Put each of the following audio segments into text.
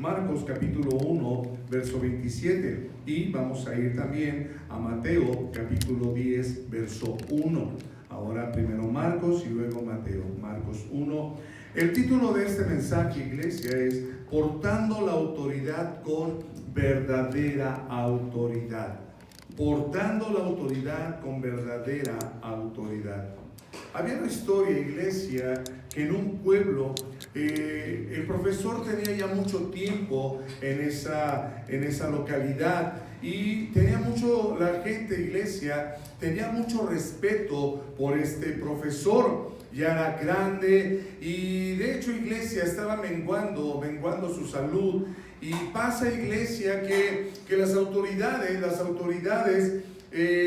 Marcos capítulo 1, verso 27. Y vamos a ir también a Mateo capítulo 10, verso 1. Ahora primero Marcos y luego Mateo. Marcos 1. El título de este mensaje, iglesia, es Portando la autoridad con verdadera autoridad. Portando la autoridad con verdadera autoridad. Había una historia, iglesia, que en un pueblo el profesor tenía ya mucho tiempo en esa localidad y tenía mucho, la gente, iglesia, tenía mucho respeto por este profesor. Ya era grande y de hecho, iglesia, estaba menguando su salud. Y pasa, iglesia, que las autoridades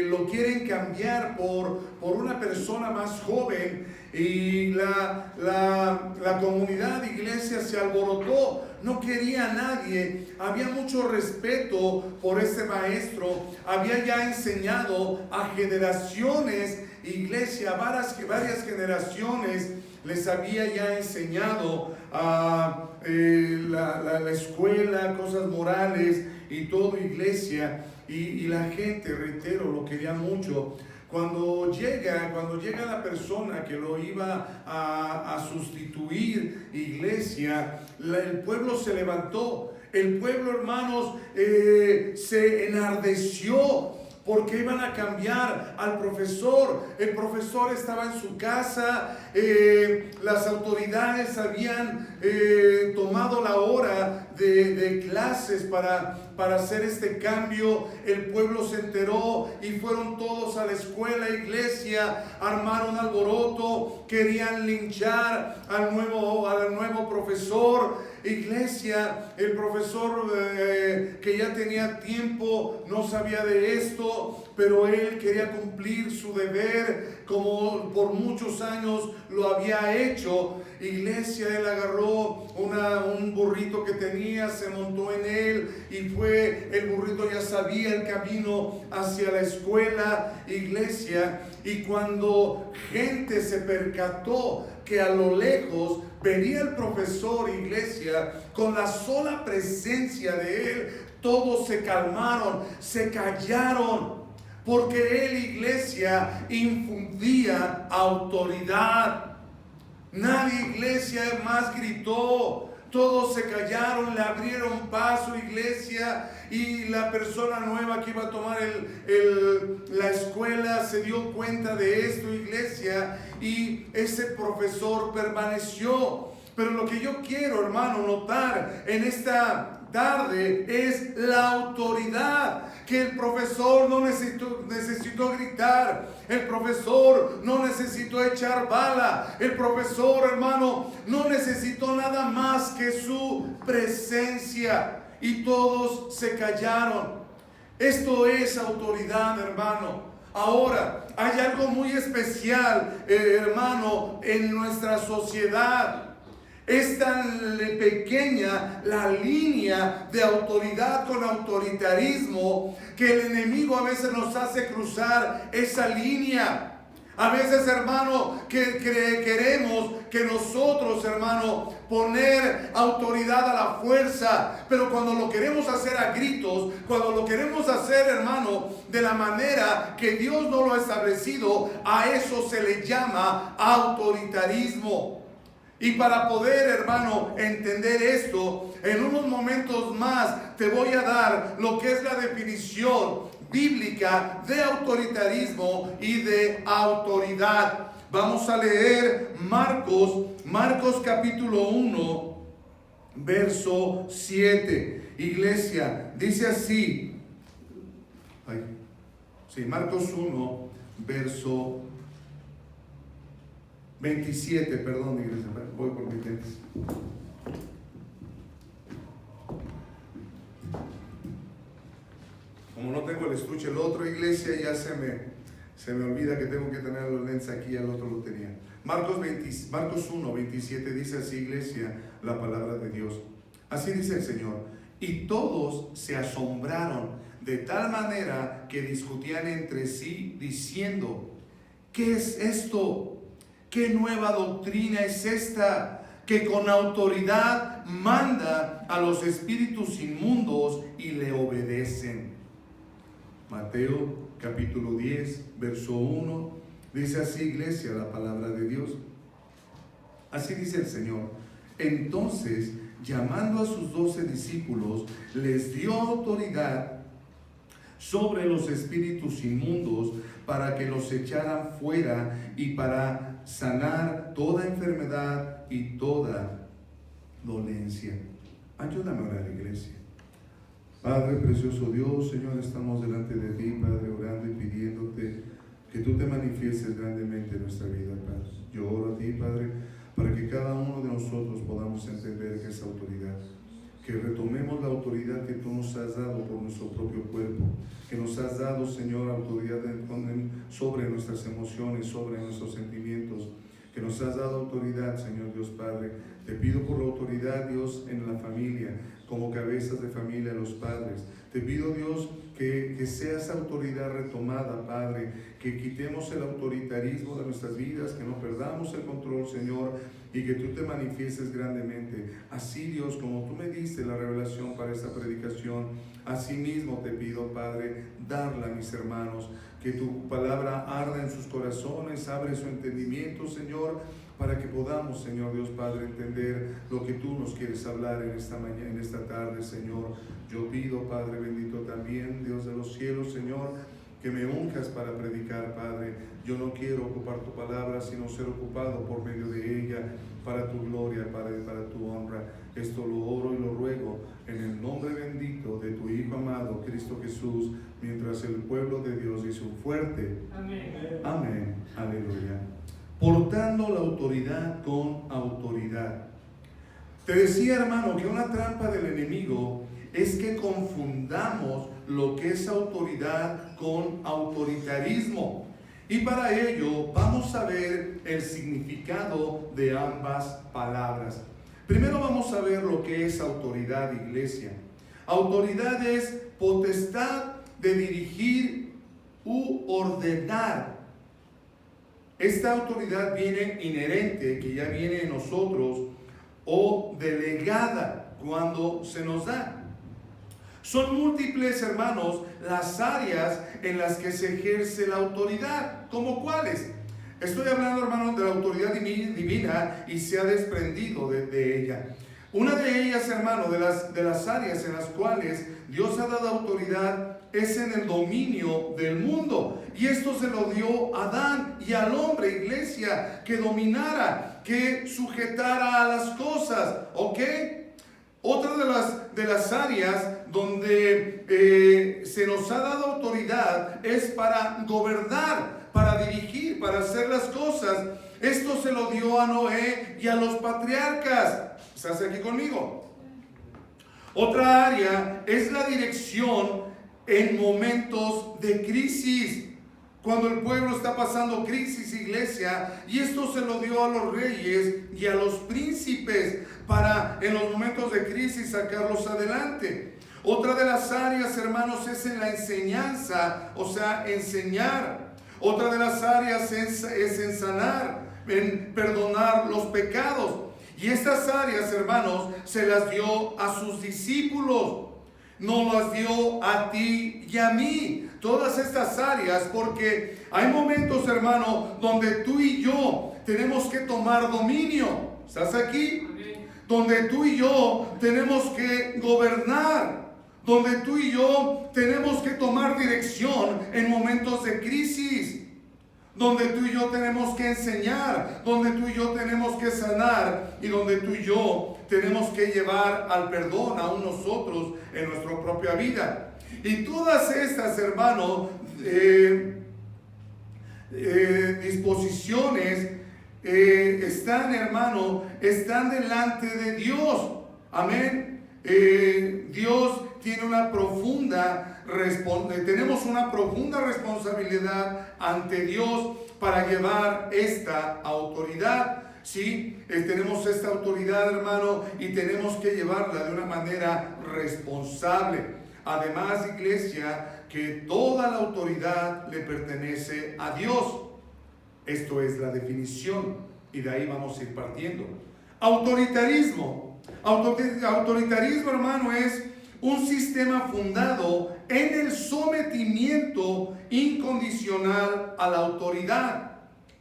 lo quieren cambiar por una persona más joven, y la comunidad, iglesia, se alborotó, no quería a nadie, había mucho respeto por este maestro, había ya enseñado a generaciones, iglesia, varias generaciones les había ya enseñado a la escuela, cosas morales y todo, iglesia, y la gente, reitero, lo quería mucho. Cuando llega la persona que lo iba a sustituir, iglesia, el pueblo se levantó. El pueblo, hermanos, se enardeció porque iban a cambiar al profesor. El profesor estaba en su casa, las autoridades habían tomado la hora de clases para hacer este cambio. El pueblo se enteró y fueron todos a la escuela, iglesia, armaron alboroto, querían linchar al nuevo profesor. Iglesia, el profesor que ya tenía tiempo no sabía de esto, pero él quería cumplir su deber como por muchos años lo había hecho. Iglesia, él agarró un burrito que tenía, se montó en él y fue, el burrito ya sabía el camino hacia la escuela, iglesia, y cuando gente se percató que a lo lejos venía el profesor, iglesia, con la sola presencia de él, todos se calmaron, se callaron, porque él, iglesia, infundía autoridad. Nadie, iglesia, más gritó. Todos se callaron, le abrieron paso, iglesia, y la persona nueva que iba a tomar la escuela se dio cuenta de esto, iglesia, y ese profesor permaneció. Pero lo que yo quiero, hermano, notar en esta tarde es la autoridad, que el profesor no necesitó gritar, el profesor no necesitó echar bala, el profesor, hermano, no necesitó nada más que su presencia, y todos se callaron. Esto es autoridad, hermano. Ahora, hay algo muy especial, hermano, en nuestra sociedad. Es tan pequeña la línea de autoridad con autoritarismo que el enemigo a veces nos hace cruzar esa línea. A veces, hermano, que queremos que nosotros, hermano, poner autoridad a la fuerza, pero cuando lo queremos hacer a gritos, cuando lo queremos hacer, hermano, de la manera que Dios no lo ha establecido, a eso se le llama autoritarismo. Y para poder, hermano, entender esto, en unos momentos más te voy a dar lo que es la definición bíblica de autoritarismo y de autoridad. Vamos a leer Marcos capítulo 1, verso 7. Iglesia, dice así. Marcos 1, verso 27, perdón, iglesia, voy por mis lentes. Como no tengo el estuche, el otro, iglesia, ya se me olvida que tengo que tener los lentes aquí, el otro lo tenía. Marcos 1, 27 dice así, iglesia, la palabra de Dios. Así dice el Señor. Y todos se asombraron de tal manera que discutían entre sí diciendo: ¿qué es esto? ¿Qué nueva doctrina es esta? que con autoridad manda a los espíritus inmundos y le obedecen. Mateo capítulo 10, verso 1, dice así, iglesia, la palabra de Dios. Así dice el Señor. Entonces, llamando a sus 12 discípulos, les dio autoridad sobre los espíritus inmundos para que los echaran fuera y para sanar toda enfermedad y toda dolencia. Ayúdame a orar, iglesia. Padre precioso Dios, Señor, estamos delante de ti, Padre, orando y pidiéndote que tú te manifiestes grandemente en nuestra vida, Padre. Yo oro a ti, Padre, para que cada uno de nosotros podamos entender que es autoridad, que retomemos la autoridad que tú nos has dado por nuestro propio cuerpo, que nos has dado, Señor, autoridad sobre nuestras emociones, sobre nuestros sentimientos, que nos has dado autoridad, Señor Dios Padre. Te pido por la autoridad, Dios, en la familia, como cabezas de familia, los padres. Te pido, Dios, que sea esa autoridad retomada, Padre, que quitemos el autoritarismo de nuestras vidas, que no perdamos el control, Señor, y que tú te manifiestes grandemente. Así, Dios, como tú me diste la revelación para esta predicación, así mismo te pido, Padre, darla a mis hermanos, que tu palabra arda en sus corazones, abre su entendimiento, Señor, para que podamos, Señor Dios Padre, entender lo que tú nos quieres hablar en esta mañana, en esta tarde, Señor. Yo pido, Padre bendito también, Dios de los cielos, Señor, que me unjas para predicar, Padre. Yo no quiero ocupar tu palabra, sino ser ocupado por medio de ella, para tu gloria, Padre, para tu honra. Esto lo oro y lo ruego en el nombre bendito de tu Hijo amado, Cristo Jesús, mientras el pueblo de Dios dice un fuerte amén. Amén. Aleluya. Portando la autoridad con autoridad. Te decía, hermano, que una trampa del enemigo es que confundamos lo que es autoridad con autoritarismo. Y para ello vamos a ver el significado de ambas palabras. Primero vamos a ver lo que es autoridad, iglesia. Autoridad es potestad de dirigir u ordenar. Esta autoridad viene inherente, que ya viene en nosotros, o delegada cuando se nos da. Son múltiples, hermanos, las áreas en las que se ejerce la autoridad. ¿Cómo cuáles? Estoy hablando, hermanos, de la autoridad divina y se ha desprendido de ella. Una de ellas, hermano, de las áreas en las cuales Dios ha dado autoridad es en el dominio del mundo. Y esto se lo dio a Adán y al hombre, iglesia, que dominara, que sujetara a las cosas. ¿Ok? Otra de las áreas donde se nos ha dado autoridad es para gobernar, para dirigir, para hacer las cosas. Esto se lo dio a Noé y a los patriarcas. ¿Estás aquí conmigo? Otra área es la dirección en momentos de crisis. Cuando el pueblo está pasando crisis, iglesia, y esto se lo dio a los reyes y a los príncipes para en los momentos de crisis sacarlos adelante. Otra de las áreas, hermanos, es en la enseñanza, o sea, enseñar. Otra de las áreas es en sanar, en perdonar los pecados. Y estas áreas, hermanos, se las dio a sus discípulos. No las dio a ti y a mí. Todas estas áreas, porque hay momentos, hermano, donde tú y yo tenemos que tomar dominio. ¿Estás aquí? Donde tú y yo tenemos que gobernar. Donde tú y yo tenemos que tomar dirección en momentos de crisis. Donde tú y yo tenemos que enseñar, donde tú y yo tenemos que sanar y donde tú y yo tenemos que llevar al perdón aún nosotros en nuestra propia vida. Y todas estas, hermanos, disposiciones están, hermano, están delante de Dios. Amén. Dios tiene tenemos una profunda responsabilidad ante Dios para llevar esta autoridad. Sí, tenemos esta autoridad, hermano, y tenemos que llevarla de una manera responsable. Además, iglesia, que toda la autoridad le pertenece a Dios. Esto es la definición y de ahí vamos a ir partiendo. Autoritarismo. Autoritarismo, hermano, es un sistema fundado en el sometimiento incondicional a la autoridad.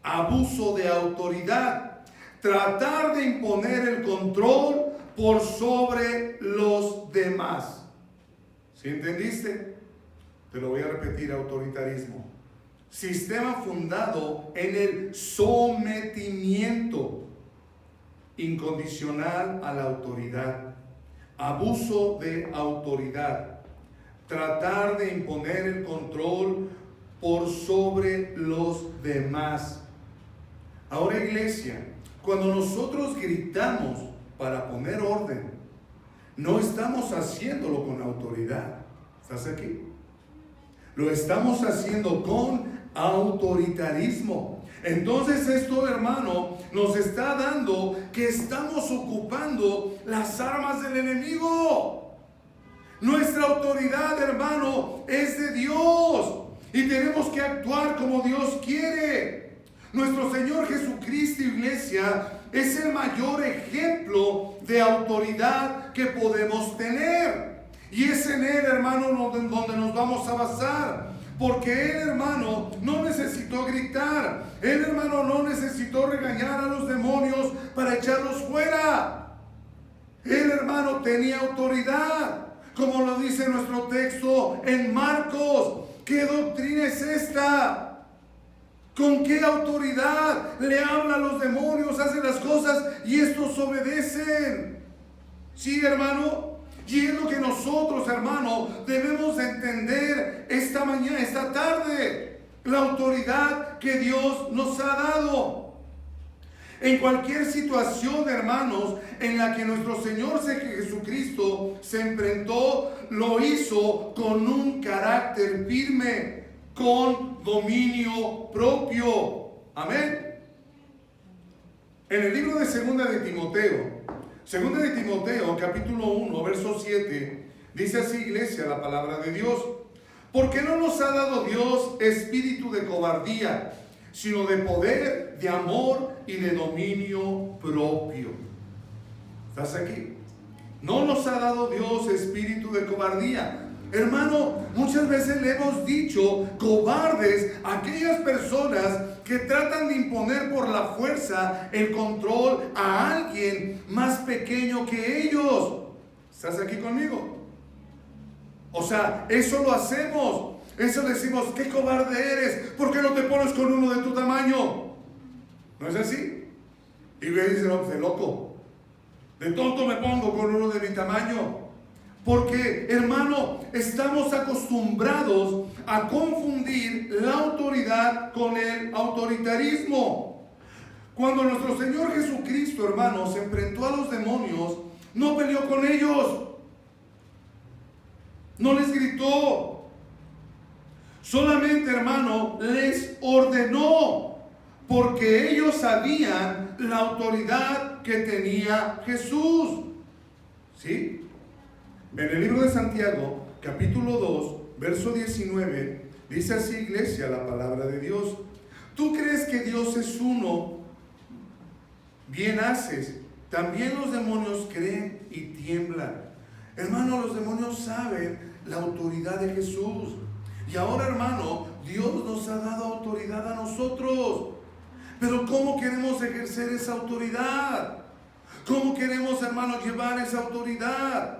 Abuso de autoridad. Tratar de imponer el control por sobre los demás. ¿Sí entendiste? Te lo voy a repetir: autoritarismo. Sistema fundado en el sometimiento incondicional a la autoridad. Abuso de autoridad. Tratar de imponer el control por sobre los demás. Ahora, iglesia, cuando nosotros gritamos para poner orden, no estamos haciéndolo con autoridad. ¿Estás aquí? Lo estamos haciendo con autoritarismo. Entonces esto, hermano, nos está dando que estamos ocupando las armas del enemigo. Nuestra autoridad, hermano, es de Dios y tenemos que actuar como Dios quiere. Nuestro Señor Jesucristo, iglesia, es el mayor ejemplo de autoridad que podemos tener. Y es en Él, hermano, donde nos vamos a basar. Porque Él, hermano, no necesitó gritar. Él, hermano, no necesitó regañar a los demonios para echarlos fuera. Él, hermano, tenía autoridad. Como lo dice nuestro texto en Marcos. ¿Qué doctrina es esta? ¿Con qué autoridad le habla a los demonios, hace las cosas y estos obedecen? Sí, hermano. Y es lo que nosotros, hermano, debemos entender esta mañana, esta tarde. La autoridad que Dios nos ha dado. En cualquier situación, hermanos, en la que nuestro Señor Jesucristo se enfrentó, lo hizo con un carácter firme, con dominio propio. Amén. En el libro de Segunda de Timoteo, capítulo 1, verso 7, dice así, iglesia, la palabra de Dios: porque no nos ha dado Dios espíritu de cobardía, sino de poder, de amor y de dominio propio. ¿Estás aquí? No nos ha dado Dios espíritu de cobardía. Hermano, muchas veces le hemos dicho cobardes a aquellas personas que tratan de imponer por la fuerza el control a alguien más pequeño que ellos. ¿Estás aquí conmigo? O sea, eso lo hacemos. Eso decimos: qué cobarde eres, ¿por qué no te pones con uno de tu tamaño? ¿No es así? Y me dicen: no, pues de loco, de tonto me pongo con uno de mi tamaño. Porque, hermano, estamos acostumbrados a confundir la autoridad con el autoritarismo. Cuando nuestro Señor Jesucristo, hermano, se enfrentó a los demonios, no peleó con ellos, no les gritó, solamente, hermano, les ordenó, porque ellos sabían la autoridad que tenía Jesús. ¿Sí? En el libro de Santiago, capítulo 2, verso 19, dice así, iglesia, la palabra de Dios: ¿tú crees que Dios es uno? Bien haces. También los demonios creen y tiemblan. Hermano, los demonios saben la autoridad de Jesús. Y ahora, hermano, Dios nos ha dado autoridad a nosotros. Pero ¿cómo queremos ejercer esa autoridad? ¿Cómo queremos, hermano, llevar esa autoridad?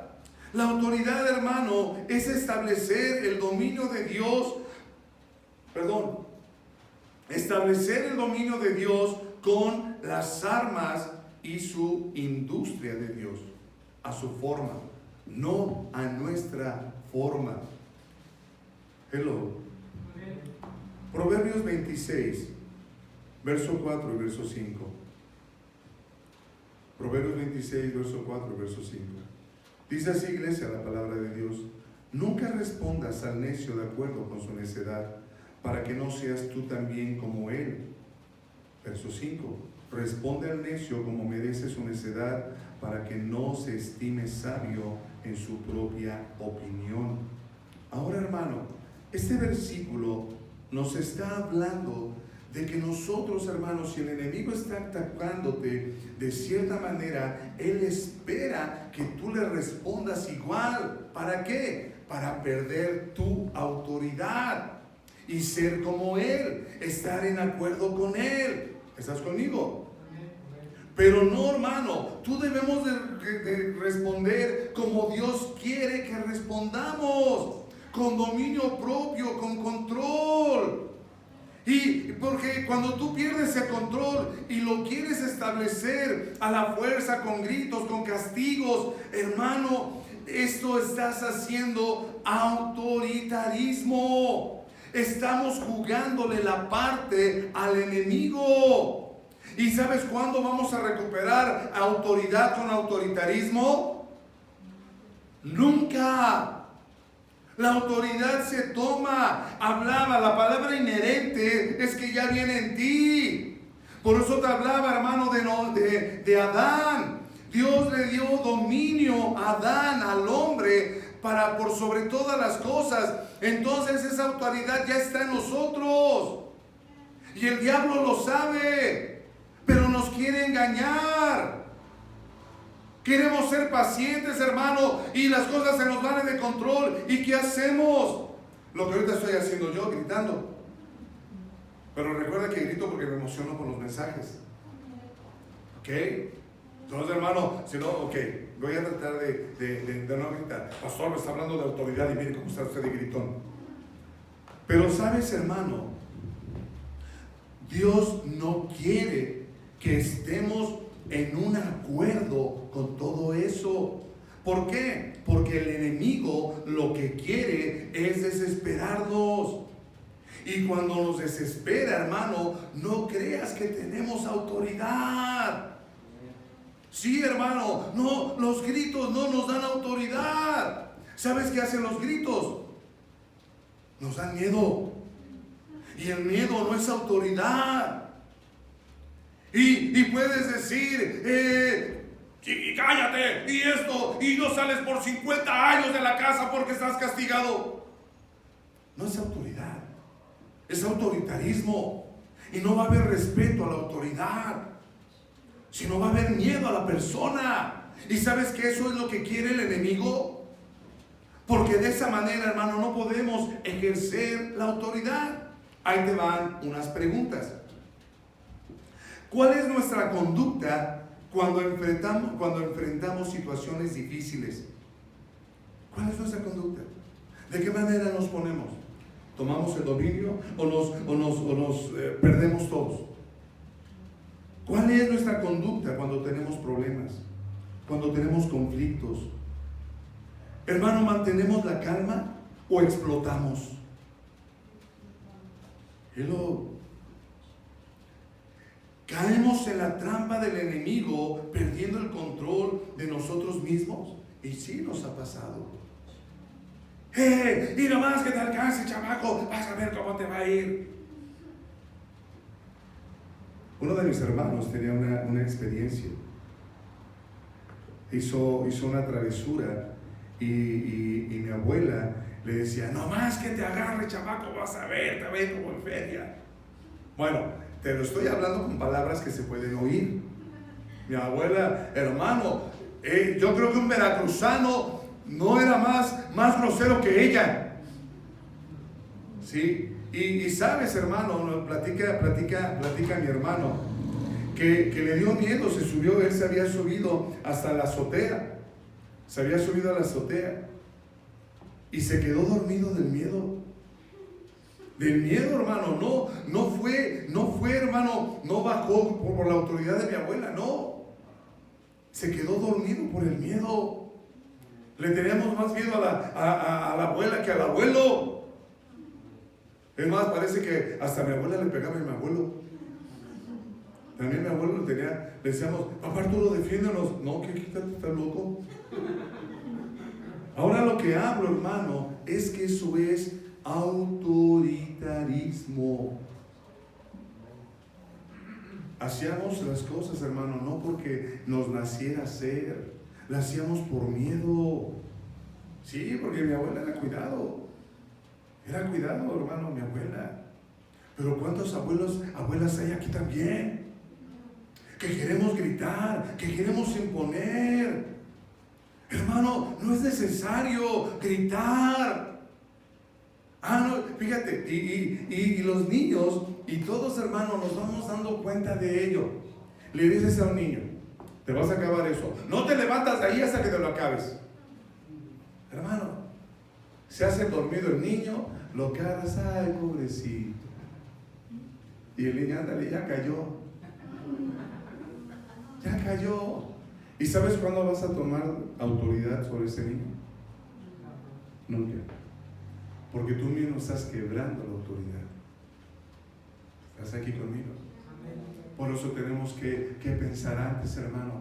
La autoridad, hermano, es establecer el dominio de Dios. Establecer el dominio de Dios con las armas y su industria de Dios, a su forma, no a nuestra forma. Hello. Proverbios 26, verso 4 y verso 5. Proverbios 26, verso 4 y verso 5. Dice así, iglesia, la palabra de Dios: nunca respondas al necio de acuerdo con su necedad, para que no seas tú también como él. Verso 5. Responde al necio como merece su necedad, para que no se estime sabio en su propia opinión. Ahora, hermano, este versículo nos está hablando de que nosotros, hermanos, si el enemigo está atacándote de cierta manera, él espera que tú le respondas igual. ¿Para qué? Para perder tu autoridad y ser como él, estar en acuerdo con él. ¿Estás conmigo? Pero no, hermano, tú debemos de responder como Dios quiere que respondamos, con dominio propio, con control. Y porque cuando tú pierdes el control y lo quieres establecer a la fuerza, con gritos, con castigos, hermano, esto estás haciendo autoritarismo. Estamos jugándole la parte al enemigo. ¿Y sabes cuándo vamos a recuperar autoridad con autoritarismo? Nunca. La autoridad se toma. Hablaba, la palabra inherente es que ya viene en ti. Por eso te hablaba, hermano, de Adán. Dios le dio dominio a Adán, al hombre, por sobre todas las cosas. Entonces esa autoridad ya está en nosotros. Y el diablo lo sabe, pero nos quiere engañar. Queremos ser pacientes, hermano, y las cosas se nos van de control. ¿Y qué hacemos? Lo que ahorita estoy haciendo yo, gritando. Pero recuerda que grito porque me emociono con los mensajes. ¿Ok? Entonces, hermano, si no, ok, voy a tratar de no gritar. Pastor, me está hablando de autoridad y mire cómo está usted de gritón. Pero sabes, hermano, Dios no quiere que estemos en un acuerdo con todo eso. ¿Por qué? Porque el enemigo lo que quiere es desesperarnos. Y cuando nos desespera, hermano, no creas que tenemos autoridad. Sí, hermano, no, los gritos no nos dan autoridad. ¿Sabes qué hacen los gritos? Nos dan miedo. Y el miedo no es autoridad. Y puedes decir, y cállate, y esto, y no sales por 50 años de la casa porque estás castigado. No es autoridad, es autoritarismo. Y no va a haber respeto a la autoridad, sino va a haber miedo a la persona. ¿Y sabes que eso es lo que quiere el enemigo? Porque de esa manera, hermano, no podemos ejercer la autoridad. Ahí te van unas preguntas. ¿Cuál es nuestra conducta cuando enfrentamos situaciones difíciles? ¿Cuál es nuestra conducta? ¿De qué manera nos ponemos? ¿Tomamos el dominio o nos perdemos todos? ¿Cuál es nuestra conducta cuando tenemos problemas? Cuando tenemos conflictos. Hermano, ¿mantenemos la calma o explotamos? ¿Caemos en la trampa del enemigo perdiendo el control de nosotros mismos? Y sí nos ha pasado. Y nomás que te alcance, chamaco, vas a ver cómo te va a ir. Uno de mis hermanos tenía una experiencia. Hizo una travesura y mi abuela le decía, nomás que te agarre, chamaco, vas a ver, te va a ir como en feria. Bueno, te lo estoy hablando con palabras que se pueden oír. Mi abuela, hermano, yo creo que un veracruzano no era más grosero que ella. ¿Sí? Y sabes, hermano, platica mi hermano, que le dio miedo, él se había subido hasta la azotea. Se había subido a la azotea y se quedó dormido del miedo. Del miedo, hermano, no fue, hermano, no bajó por la autoridad de mi abuela, no. Se quedó dormido por el miedo. Le teníamos más miedo a la abuela que al abuelo. Es más, parece que hasta mi abuela le pegaba a mi abuelo. También mi abuelo lo tenía, le decíamos, papá Arturo, defiéndonos. No, que quítate, estás loco. Ahora lo que hablo, hermano, es que eso es autoritarismo. Hacíamos las cosas, hermano, no porque nos naciera hacer, las hacíamos por miedo. Sí, porque mi abuela era cuidado, hermano, mi abuela. Pero ¿cuántos abuelas hay aquí también? Que queremos gritar, que queremos imponer. Hermano, no es necesario gritar. No, fíjate, y los niños y todos, hermanos, nos vamos dando cuenta de ello. Le dices a un niño, te vas a acabar eso. No te levantas de ahí hasta que te lo acabes. Hermano, se hace dormido el niño, lo cargas, ay, pobrecito. Y el niño, ándale, ya cayó. Ya cayó. ¿Y sabes cuándo vas a tomar autoridad sobre ese niño? Nunca. Porque tú mismo estás quebrando la autoridad. ¿Estás aquí conmigo? Por eso tenemos que pensar antes, hermano.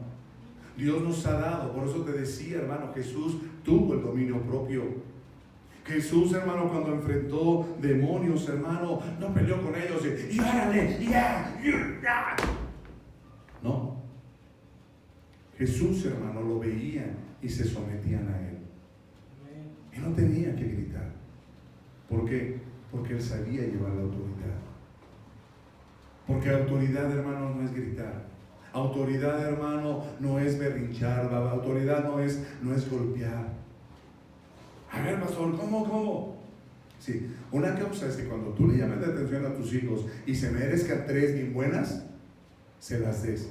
Dios nos ha dado, por eso te decía, hermano, Jesús tuvo el dominio propio. Jesús, hermano, cuando enfrentó demonios, hermano, no peleó con ellos y órale, ya. No. Jesús, hermano, lo veían y se sometían a él. Y no tenía que gritar. ¿Por qué? Porque él sabía llevar la autoridad. Porque autoridad, hermano, no es gritar. Autoridad, hermano, no es berrinchar. Autoridad no es golpear. A ver, pastor, ¿cómo? Sí, una causa es que cuando tú le llames la atención a tus hijos y se merezcan 3 bien buenas, se las des.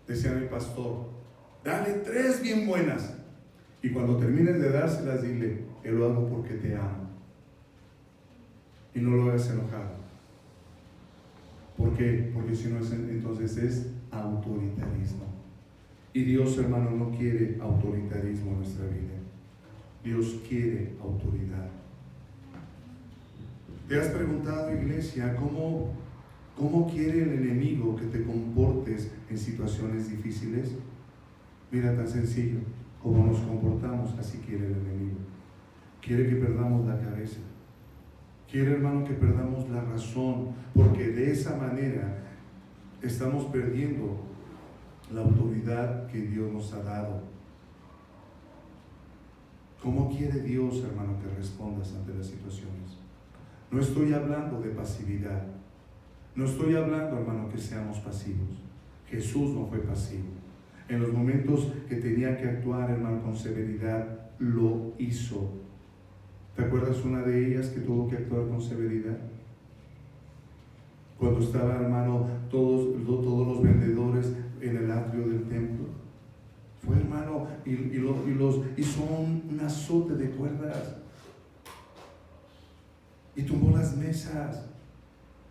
Decía mi pastor, dale 3 bien buenas. Y cuando termines de dárselas, dile, yo lo hago porque te amo. Y no lo hagas enojado. ¿Por qué? Porque si no, entonces es autoritarismo. Y Dios, hermano, no quiere autoritarismo en nuestra vida. Dios quiere autoridad. ¿Te has preguntado, iglesia, cómo quiere el enemigo que te comportes en situaciones difíciles? Mira, tan sencillo, como nos comportamos, así quiere el enemigo. Quiere que perdamos la cabeza. Quiere, hermano, que perdamos la razón, porque de esa manera estamos perdiendo la autoridad que Dios nos ha dado. ¿Cómo quiere Dios, hermano, que respondas ante las situaciones? No estoy hablando de pasividad. No estoy hablando, hermano, que seamos pasivos. Jesús no fue pasivo. En los momentos que tenía que actuar, hermano, con severidad, lo hizo. ¿Te acuerdas una de ellas que tuvo que actuar con severidad? Cuando estaba, hermano, todos los vendedores en el atrio del templo. Fue, hermano, y los hizo un azote de cuerdas. Y tumbó las mesas.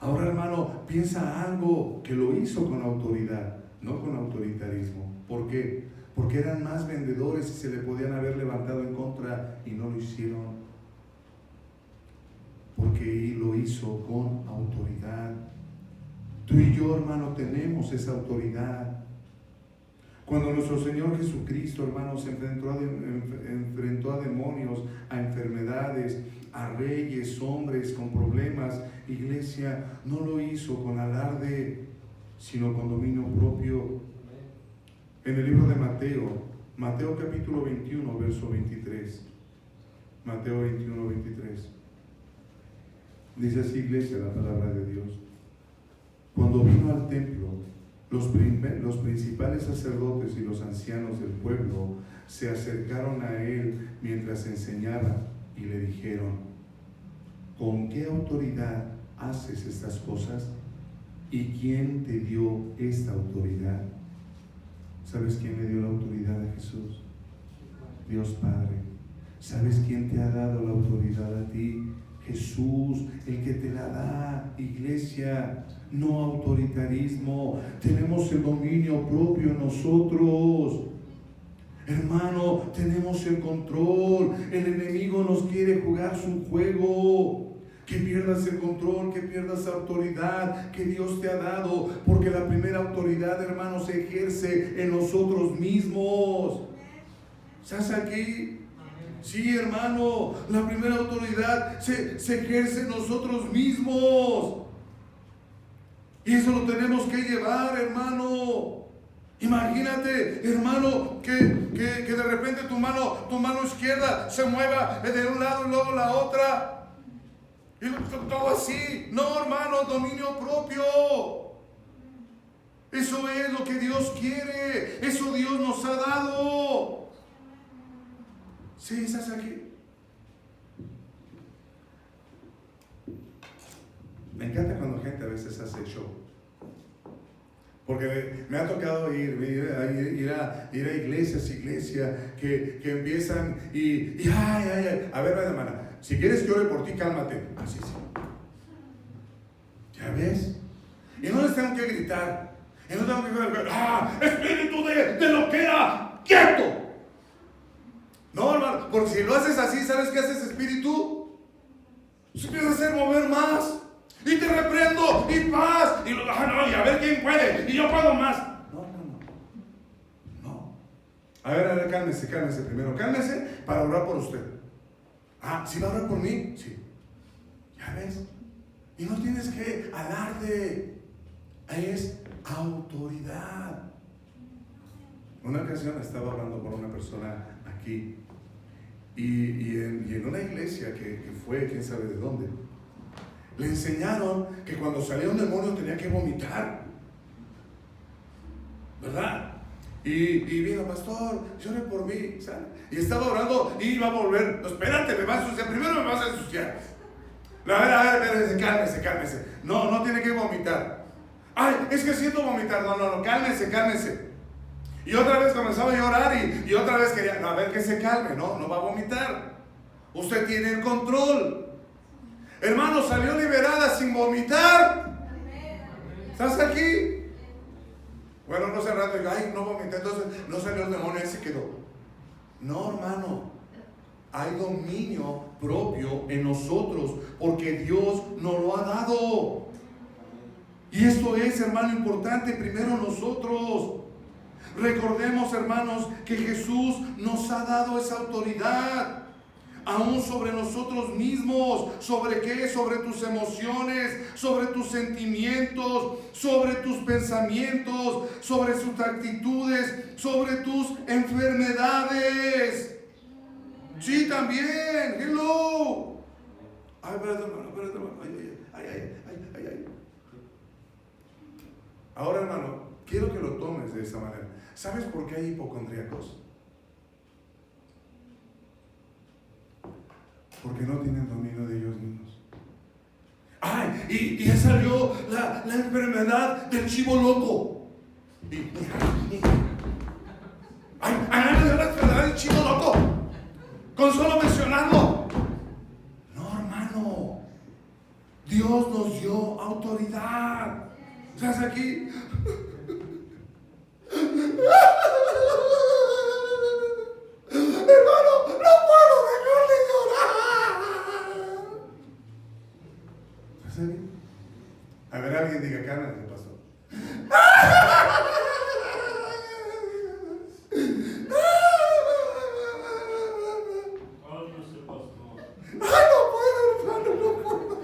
Ahora, hermano, piensa algo que lo hizo con autoridad, no con autoritarismo. ¿Por qué? Porque eran más vendedores y se le podían haber levantado en contra y no lo hicieron. Porque lo hizo con autoridad. Tú y yo, hermano, tenemos esa autoridad. Cuando nuestro Señor Jesucristo, hermano, se enfrentó a demonios, a enfermedades, a reyes, hombres con problemas, iglesia, no lo hizo con alarde, sino con dominio propio. En el libro de Mateo capítulo 21, verso 23. Mateo 21, 23. Dice así, iglesia, la palabra de Dios. Cuando vino al templo, los principales sacerdotes y los ancianos del pueblo se acercaron a él mientras enseñaba y le dijeron: ¿con qué autoridad haces estas cosas? ¿Y quién te dio esta autoridad? ¿Sabes quién le dio la autoridad a Jesús? Dios Padre. ¿Sabes quién te ha dado la autoridad a ti? Jesús, el que te la da, iglesia. No autoritarismo. Tenemos el dominio propio en nosotros. Hermano, tenemos el control. El enemigo nos quiere jugar su juego. Que pierdas el control, que pierdas la autoridad que Dios te ha dado. Porque la primera autoridad, hermano, se ejerce en nosotros mismos. ¿Estás aquí? Sí, hermano, la primera autoridad se ejerce en nosotros mismos. Y eso lo tenemos que llevar, hermano. Imagínate, hermano, que de repente tu mano izquierda se mueva de un lado y luego la otra. Y todo así. No, hermano, dominio propio. Eso es lo que Dios quiere. Eso Dios nos ha dado. Sí, estás aquí. Me encanta cuando gente a veces hace show. Porque me ha tocado ir a iglesias que empiezan y ay. A ver, hermana, si quieres que ore por ti, cálmate. Así sí. ¿Ya ves? Y no les tengo que gritar. Y no tengo que espíritu de loquera, quieto. No, hermano, porque si lo haces así, ¿sabes qué haces, espíritu? Se empieza a hacer mover más. Y te reprendo, y paz, y a ver quién puede, y yo puedo más. No. A ver, cálmese primero. Cálmese para orar por usted. ¿Sí va a orar por mí? Sí. ¿Ya ves? Y no tienes que alarde. Es autoridad. Una ocasión estaba hablando con una persona aquí, y en una iglesia que fue, quién sabe de dónde, le enseñaron que cuando salía un demonio tenía que vomitar, ¿verdad? Y vino, pastor, llore por mí, ¿sabes? Y estaba orando y iba a volver. No, espérate, me vas a ensuciar. Primero me vas a ensuciar. A ver, cálmese. No tiene que vomitar. Ay, es que siento vomitar. No, cálmese. Y otra vez comenzaba a llorar y otra vez quería, a ver que se calme. No va a vomitar. Usted tiene el control. Hermano, salió liberada sin vomitar. ¿Estás aquí? Bueno, no sé, rato digo, no vomité, entonces no salió el demonio y se quedó. No, hermano, hay dominio propio en nosotros porque Dios nos lo ha dado. Y esto es, hermano, importante primero nosotros. Recordemos, hermanos, que Jesús nos ha dado esa autoridad. Aún sobre nosotros mismos. ¿Sobre qué? Sobre tus emociones, sobre tus sentimientos, sobre tus pensamientos, sobre tus actitudes, sobre tus enfermedades. Sí, también. Hello. Ay, espérate, hermano. Ay. Ahora, hermano, quiero que lo tomes de esa manera. ¿Sabes por qué hay hipocondríacos? Porque no tienen dominio de ellos mismos. Y ya salió la enfermedad del chivo loco. La enfermedad del chivo loco. Con solo mencionarlo. No, hermano. Dios nos dio autoridad. ¿Estás aquí? Hermano, no puedo dejar de llorar. ¿Estás ahí? A ver, alguien diga, cálmate, pastor. No puedo, hermano, no puedo.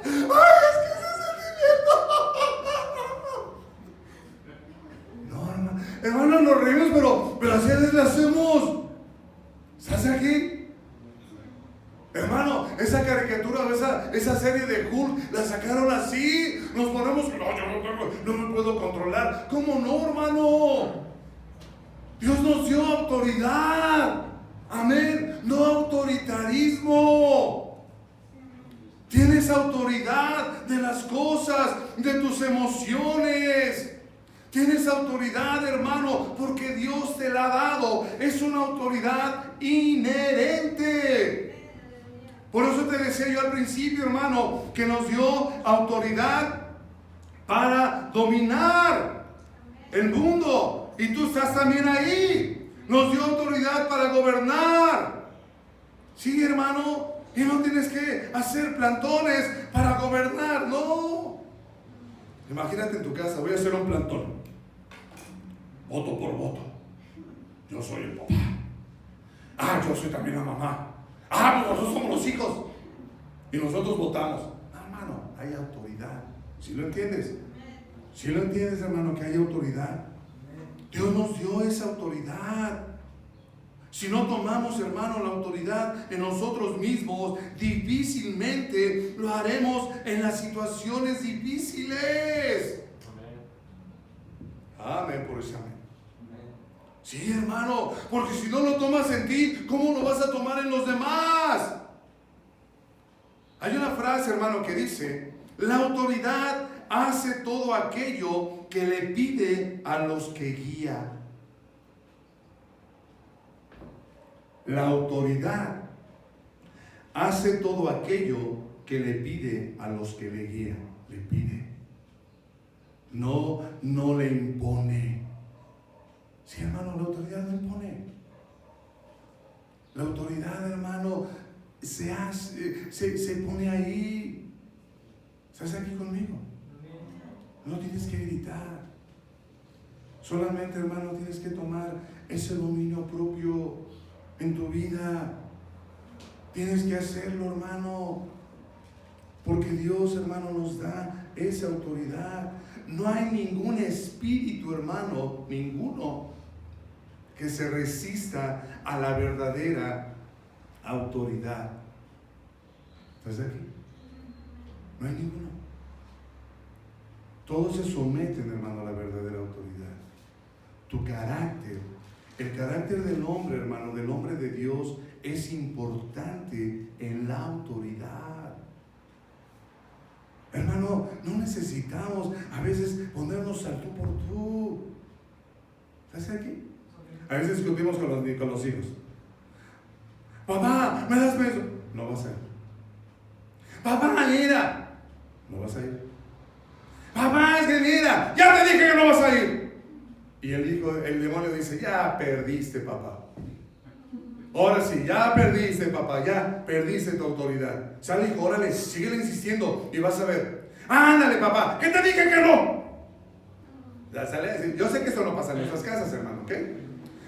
Es que ese sentimiento. No, hermano, nos reímos, pero así a veces lo hacemos. ¿Estás aquí? Hermano, esa caricatura, esa serie de Hulk, la sacaron así. Nos ponemos, no me puedo controlar. ¿Cómo no, hermano? Dios nos dio autoridad. Amén. No autoritarismo. Tienes autoridad de las cosas, de tus emociones. Tienes autoridad, hermano, porque Dios te la ha dado. Es una autoridad inherente. Por eso te decía yo al principio, hermano, que nos dio autoridad para dominar el mundo. Y tú estás también ahí. Nos dio autoridad para gobernar. Sí, hermano. Y no tienes que hacer plantones para gobernar, no. Imagínate en tu casa, voy a hacer un plantón. Voto por voto. Yo soy el papá. Yo soy también la mamá. Pues nosotros somos los hijos. Y nosotros votamos. No, hermano, hay autoridad. ¿Sí lo entiendes? ¿Sí lo entiendes, hermano, que hay autoridad? Dios nos dio esa autoridad. Si no tomamos, hermano, la autoridad en nosotros mismos, difícilmente lo haremos en las situaciones difíciles. Amén, por eso amén. Sí, hermano, porque si no lo tomas en ti, ¿cómo lo vas a tomar en los demás? Hay una frase, hermano, que dice: la autoridad hace todo aquello que le pide a los que guía. La autoridad hace todo aquello que le pide a los que le guían. Le pide. No le impone. Sí, hermano, la autoridad no impone. La autoridad, hermano, se pone ahí. ¿Estás aquí conmigo? No tienes que gritar. Solamente, hermano, tienes que tomar ese dominio propio en tu vida. Tienes que hacerlo, hermano, porque Dios, hermano, nos da esa autoridad. No hay ningún espíritu, hermano, ninguno, que se resista a la verdadera autoridad. ¿Estás aquí? No hay ninguno. Todos se someten, hermano, a la verdadera autoridad. Tu carácter, el carácter del hombre, hermano, del hombre de Dios, es importante en la autoridad. Hermano, no necesitamos a veces ponernos al tú por tú. ¿Estás aquí? A veces discutimos con los hijos. Papá, ¿me das beso? No vas a ir. Papá, mira. No vas a ir. Papá, es que mira, ya te dije que no vas a ir. Y el demonio dice: ya perdiste, papá. Ahora sí, ya perdiste, papá, ya perdiste tu autoridad. Sale, hijo, órale, síguele insistiendo y vas a ver. Ándale, papá, ¿qué te dije que no? Ya sale a decir. Yo sé que esto no pasa en nuestras casas, hermano, ¿ok?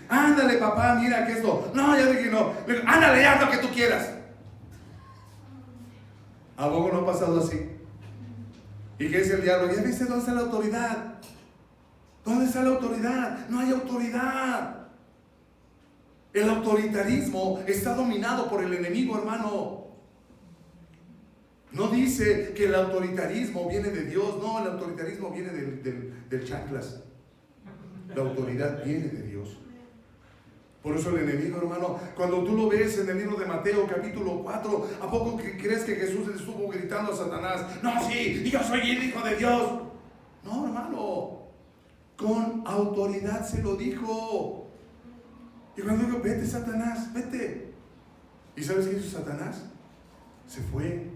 Ándale, papá, mira que esto. No, ya dije que no. Ándale, haz lo que tú quieras. ¿A poco no ha pasado así? ¿Y qué dice el diablo? ¿Ya viste dónde está la autoridad? ¿Dónde está la autoridad? No hay autoridad. El autoritarismo está dominado por el enemigo, hermano. No dice que el autoritarismo viene de Dios. No, el autoritarismo viene del chanclas. La autoridad viene de Dios. Por eso el enemigo, hermano, cuando tú lo ves en el libro de Mateo capítulo 4, ¿a poco crees que Jesús le estuvo gritando a Satanás? No, sí, yo soy el Hijo de Dios. No, hermano, con autoridad se lo dijo. Y cuando digo: vete, Satanás, vete. ¿Y sabes qué hizo Satanás? Se fue.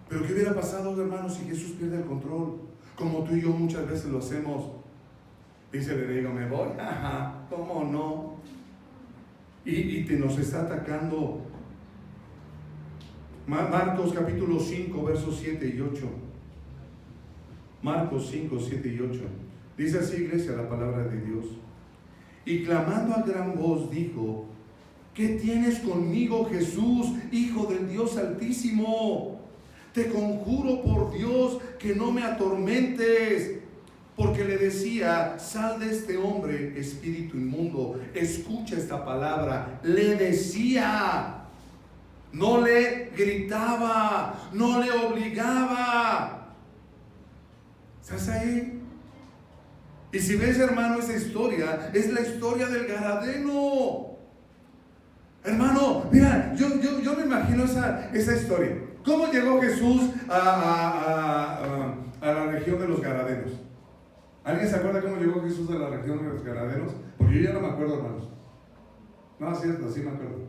Pero ¿qué hubiera pasado, hermano, si Jesús pierde el control? Como tú y yo muchas veces lo hacemos. Dice el enemigo: me voy. Ajá, ¿cómo no? Y nos está atacando. Marcos capítulo 5, versos 7 y 8. Marcos 5, 7 y 8. Dice así, iglesia, la palabra de Dios. Y clamando a gran voz dijo: ¿qué tienes conmigo, Jesús, Hijo del Dios Altísimo? Te conjuro por Dios que no me atormentes. Porque le decía: sal de este hombre, espíritu inmundo. Escucha esta palabra. Le decía. No le gritaba, no le obligaba. ¿Estás ahí? Y si ves, hermano, esa historia, es la historia del Gadareno. Hermano, mira, yo me imagino esa historia. ¿Cómo llegó Jesús a la región de los Gadarenos? ¿Alguien se acuerda cómo llegó Jesús a la región de los Gadarenos? Porque yo ya no me acuerdo, hermanos. No, es cierto, sí me acuerdo.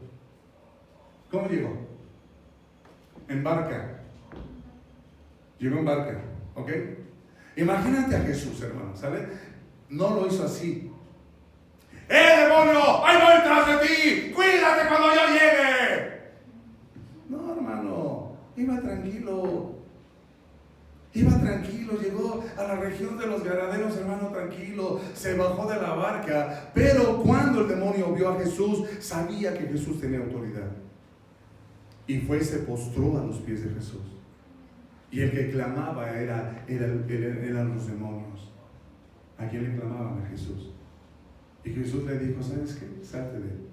¿Cómo llegó? En barca. Llegó en barca, ¿ok? Imagínate a Jesús, hermano, ¿sabes? No lo hizo así. Demonio! ¡Ahí voy tras de ti! ¡Cuídate cuando yo llegue! No, hermano, iba tranquilo. Iba tranquilo, llegó a la región de los Gadarenos, hermano, tranquilo, se bajó de la barca, pero cuando el demonio vio a Jesús, sabía que Jesús tenía autoridad. Y fue y se postró a los pies de Jesús. Y el que clamaba eran los demonios. ¿A quién le clamaban? A Jesús. Y Jesús le dijo: ¿sabes qué? Salte de él.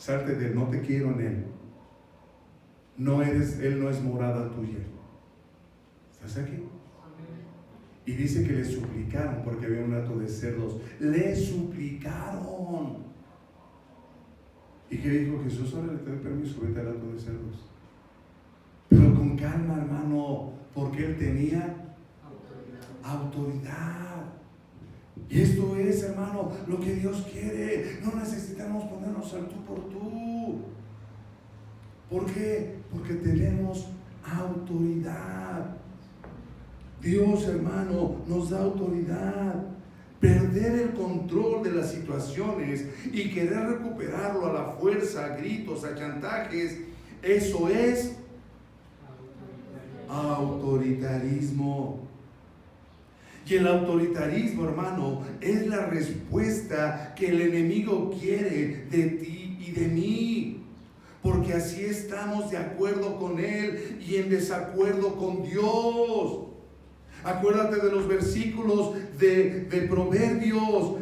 Salte de él, no te quiero en él. Él no es morada tuya. ¿Estás aquí? Y dice que le suplicaron porque había un hato de cerdos. Le suplicaron. ¿Y qué dijo Jesús? Ahora le doy permiso, vete al hato de cerdos. Pero con calma, hermano, porque él tenía autoridad. Y esto es, hermano, lo que Dios quiere. No necesitamos ponernos al tú por tú. ¿Por qué? Porque tenemos autoridad. Dios, hermano, nos da autoridad. Perder el control de las situaciones y querer recuperarlo a la fuerza, a gritos, a chantajes, eso es autoritarismo. Y el autoritarismo, hermano, es la respuesta que el enemigo quiere de ti y de mí. Porque así estamos de acuerdo con él y en desacuerdo con Dios. Acuérdate de los versículos de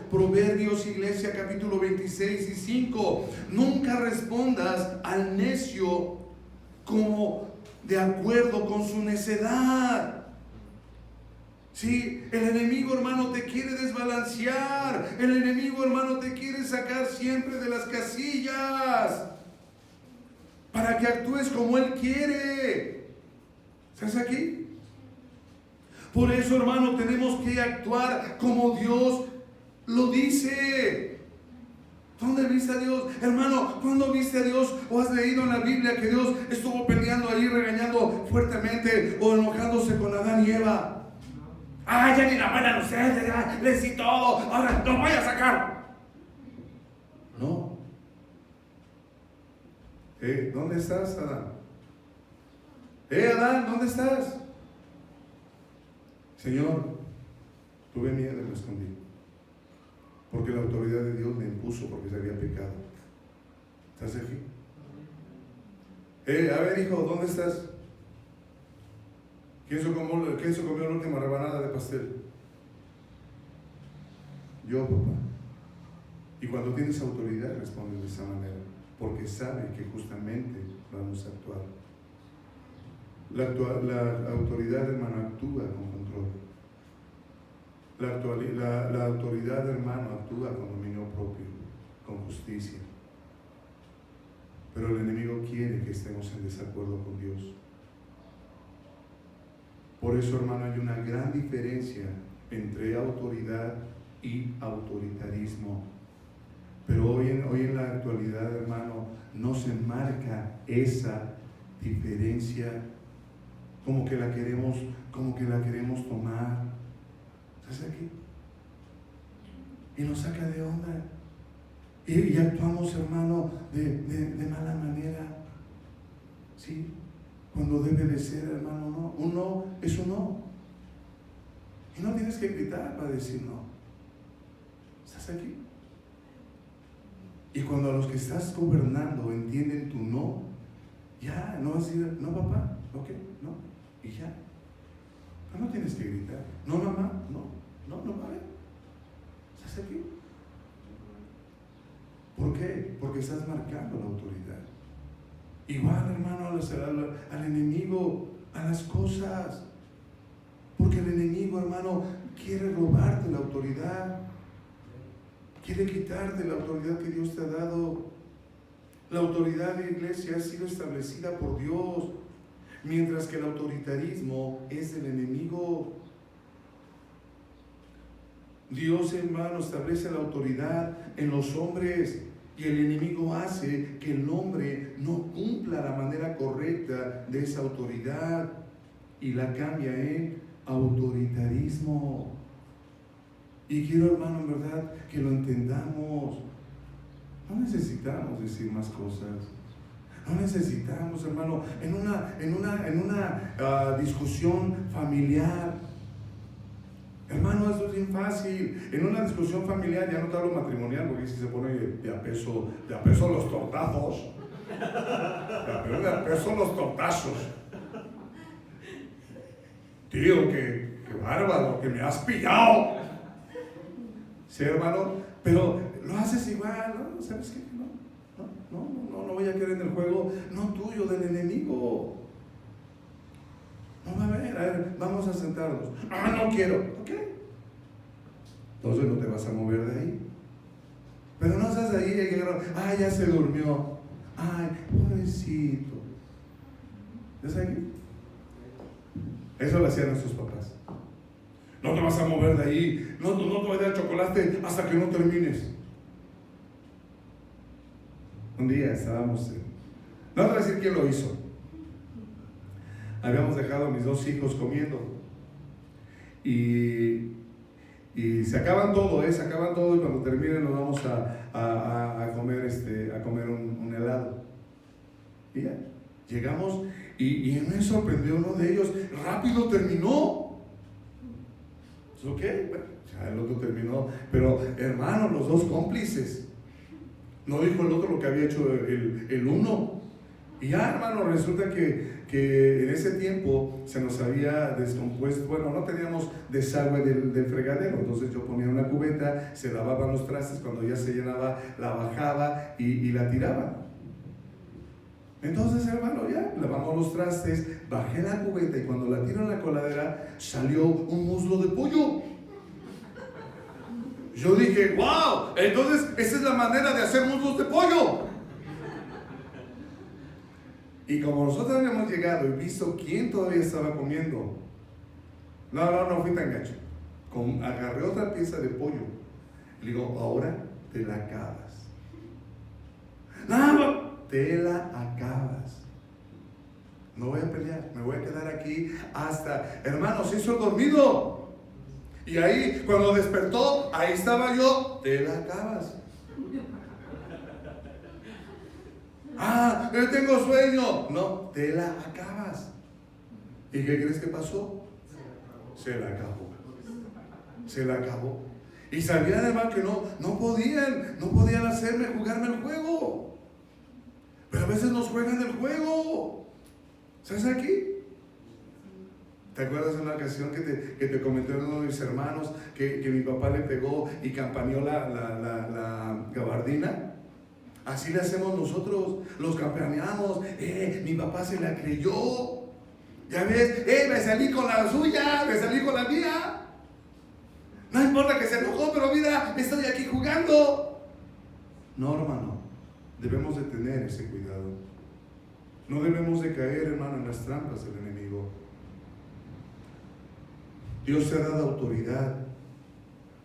Proverbios, iglesia, capítulo 26 y 5. Nunca respondas al necio como de acuerdo con su necedad. Sí, el enemigo, hermano, te quiere desbalancear. El enemigo, hermano, te quiere sacar siempre de las casillas para que actúes como él quiere. ¿Estás aquí? Por eso, hermano, tenemos que actuar como Dios lo dice. ¿Dónde viste a Dios? Hermano, ¿cuándo viste a Dios o has leído en la Biblia que Dios estuvo peleando ahí, regañando fuertemente o enojándose con Adán y Eva? Ah, ya ni la buena ustedes, ya les di todo, ahora los voy a sacar. No. ¿Dónde estás, Adán? Adán, ¿dónde estás? Señor, tuve miedo y me escondí. Porque la autoridad de Dios me impuso porque se había pecado. ¿Estás aquí? A ver, hijo, ¿dónde estás? ¿Quién se comió la última rebanada de pastel? Yo, papá. Y cuando tienes autoridad, respondes de esa manera, porque sabe que justamente vamos a actuar. La autoridad, hermano, actúa con control. La autoridad, hermano, actúa con dominio propio, con justicia. Pero el enemigo quiere que estemos en desacuerdo con Dios. Por eso, hermano, hay una gran diferencia entre autoridad y autoritarismo. Pero hoy en la actualidad, hermano, no se marca esa diferencia como que la queremos tomar. ¿Estás aquí? Y nos saca de onda. Y actuamos, hermano, de mala manera. ¿Sí? Cuando debe de ser, hermano, no. Un no es un no. Y no tienes que gritar para decir no. ¿Estás aquí? Y cuando a los que estás gobernando entienden tu no, ya no vas a decir, no, papá, ok, no, y ya. Pero no tienes que gritar. No, mamá, no, vale. ¿Estás aquí? ¿Por qué? Porque estás marcando la autoridad. Igual, hermano, al enemigo, a las cosas. Porque el enemigo, hermano, quiere robarte la autoridad. Quiere quitarte la autoridad que Dios te ha dado. La autoridad de la iglesia ha sido establecida por Dios, mientras que el autoritarismo es del enemigo. Dios, hermano, establece la autoridad en los hombres y el enemigo hace que el hombre no cumpla la manera correcta de esa autoridad y la cambia en autoritarismo. Y quiero, hermano, en verdad, que lo entendamos. No necesitamos decir más cosas. No necesitamos, hermano, en una discusión familiar. Hermano, esto es bien fácil. En una discusión familiar, ya no te hablo matrimonial, porque si se pone de a peso los tortazos. De a peso los tortazos. Tío, qué bárbaro, que me has pillado. Sí, hermano, pero lo haces igual, ¿no? ¿Sabes qué? No voy a querer en el juego, no tuyo, del enemigo. No, a ver, vamos a sentarnos. No quiero. Ok. Entonces no te vas a mover de ahí. Pero no estás ahí, ya se durmió. Ay, pobrecito. ¿Ya sabes qué? Eso lo hacían nuestros papás. No te vas a mover de ahí. No te voy a dar chocolate hasta que no termines. Un día estábamos, no te voy a decir quién lo hizo. Habíamos dejado a mis dos hijos comiendo. Y se acaban todo, se acaban todo, y cuando terminen nos vamos a comer un helado. Y ya, llegamos y me sorprendió uno de ellos, rápido terminó. ¿Ok? Bueno, ya el otro terminó, pero hermanos, los dos cómplices. No dijo el otro lo que había hecho el uno. Y ya, hermano, resulta que en ese tiempo se nos había descompuesto, bueno, no teníamos desagüe del fregadero, entonces yo ponía una cubeta, se lavaban los trastes, cuando ya se llenaba, la bajaba y la tiraba. Entonces, hermano, ya lavamos los trastes, bajé la cubeta y cuando la tiro en la coladera salió un muslo de pollo. Yo dije, wow, entonces esa es la manera de hacer muslos de pollo. Y como nosotros habíamos llegado y visto quién todavía estaba comiendo, no fui tan gacho. Agarré otra pieza de pollo. Le digo, ahora te la acabas. No, te la acabas. No voy a pelear, me voy a quedar aquí hasta, hermano, se hizo el dormido. Y ahí, cuando despertó, ahí estaba yo, te la acabas. Yo tengo sueño. No, te la acabas. ¿Y qué crees que pasó? Se la acabó. Se la acabó. Y sabían, hermano, que no podían hacerme jugarme el juego. Pero a veces nos juegan el juego. ¿Sabes aquí? ¿Te acuerdas de una ocasión que te comenté uno de mis hermanos que mi papá le pegó y campaneó la gabardina? Así le hacemos nosotros, los campaneamos. Mi papá se la creyó. Ya ves, me salí con la suya, me salí con la mía. No importa que se enojó, pero mira, estoy aquí jugando. No, hermano, debemos de tener ese cuidado. No debemos de caer, hermano, en las trampas del enemigo. Dios te ha dado autoridad.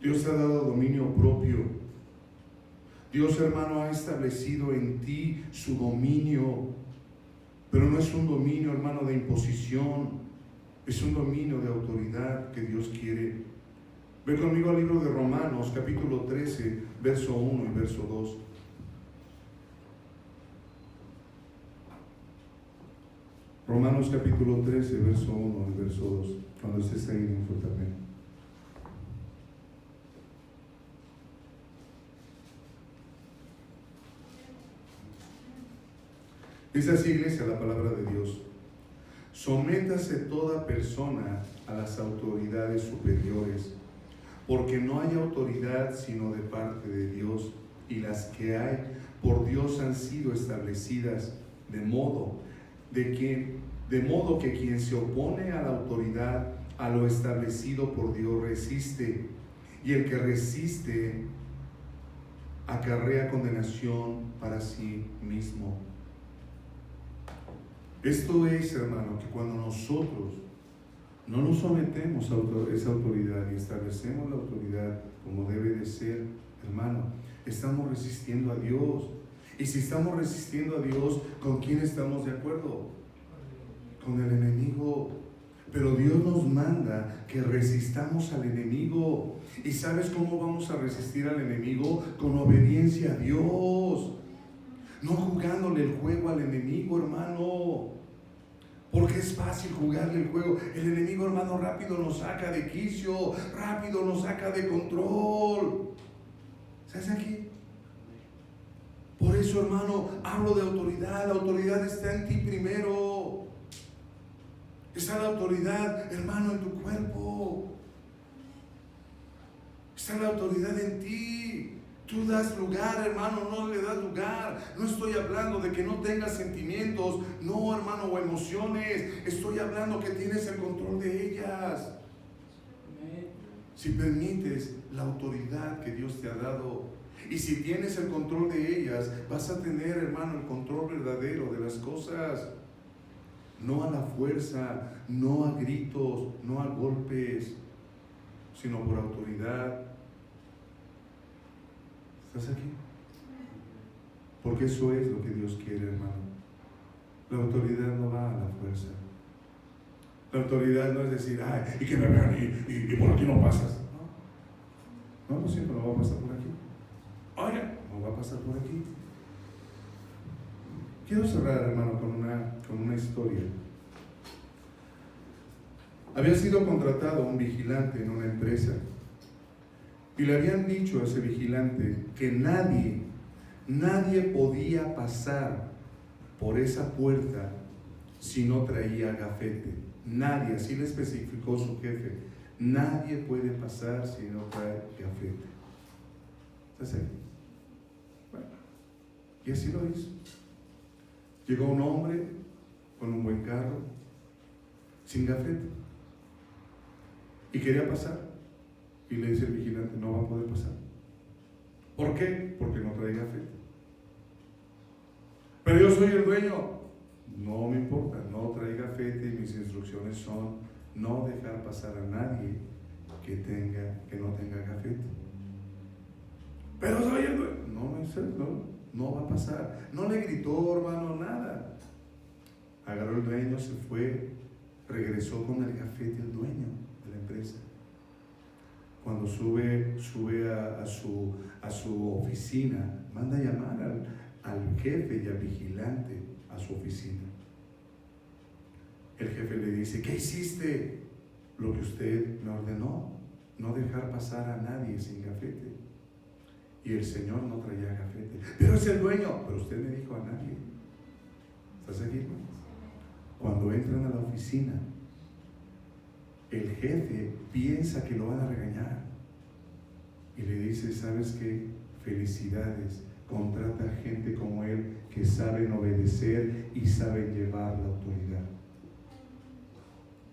Dios te ha dado dominio propio. Dios, hermano, ha establecido en ti su dominio. Pero no es un dominio, hermano, de imposición. Es un dominio de autoridad que Dios quiere. Ve conmigo al libro de Romanos, capítulo 13, verso 1 y verso 2. Romanos capítulo 13, verso 1 y verso 2. Cuando estés ahí, dentro también. Dice así, iglesia, la palabra de Dios. Sométase toda persona a las autoridades superiores, porque no hay autoridad sino de parte de Dios, y las que hay por Dios han sido establecidas, de modo que quien se opone a la autoridad, a lo establecido por Dios, resiste, y el que resiste acarrea condenación para sí mismo. Esto es, hermano, que cuando nosotros no nos sometemos a esa autoridad y establecemos la autoridad como debe de ser, hermano, estamos resistiendo a Dios. Y si estamos resistiendo a Dios, ¿con quién estamos de acuerdo? Con el enemigo. Pero Dios nos manda que resistamos al enemigo. ¿Y sabes cómo vamos a resistir al enemigo? Con obediencia a Dios. No jugándole el juego al enemigo, hermano. Porque es fácil jugarle el juego. El enemigo, hermano, rápido nos saca de quicio, rápido nos saca de control. ¿Sabes aquí? Por eso, hermano, hablo de autoridad. La autoridad está en ti primero. Está la autoridad, hermano, en tu cuerpo. Está la autoridad en ti. Tú das lugar, hermano, no le das lugar. No estoy hablando de que no tengas sentimientos, no, hermano, o emociones. Estoy hablando que tienes el control de ellas. Si permites la autoridad que Dios te ha dado, y si tienes el control de ellas, vas a tener, hermano, el control verdadero de las cosas. No a la fuerza, no a gritos, no a golpes, sino por autoridad. ¿Estás aquí? Porque eso es lo que Dios quiere, hermano. La autoridad no va a la fuerza. La autoridad no es decir, ay, y que me vean y por aquí no pasas. No, lo siento, no va a pasar por aquí. Oye, no va a pasar por aquí. Quiero cerrar, hermano, con una historia. Había sido contratado un vigilante en una empresa y le habían dicho a ese vigilante que nadie podía pasar por esa puerta si no traía gafete. Nadie, así le especificó su jefe. Nadie puede pasar si no trae gafete. ¿Estás ahí? Bueno, y así lo hizo. Llegó un hombre con un buen carro, sin gafete, y quería pasar. Y le dice el vigilante, no va a poder pasar. ¿Por qué? Porque no trae gafete. Pero yo soy el dueño. No me importa, no trae gafete y mis instrucciones son no dejar pasar a nadie que no tenga gafete. Pero soy el dueño. No va a pasar. No le gritó, hermano, nada. Agarró el dueño, se fue, regresó con el gafete el dueño de la empresa. Cuando sube a su oficina, manda a llamar al jefe y al vigilante a su oficina. El jefe le dice, ¿qué hiciste? Lo que usted me ordenó, no dejar pasar a nadie sin gafete. Y el señor no traía gafete. Pero es el dueño. Pero usted me dijo a nadie. ¿Estás aquí? Cuando entran a la oficina, el jefe piensa que lo van a regañar. Y le dice, ¿sabes qué? Felicidades. Contrata gente como él que saben obedecer y saben llevar la autoridad.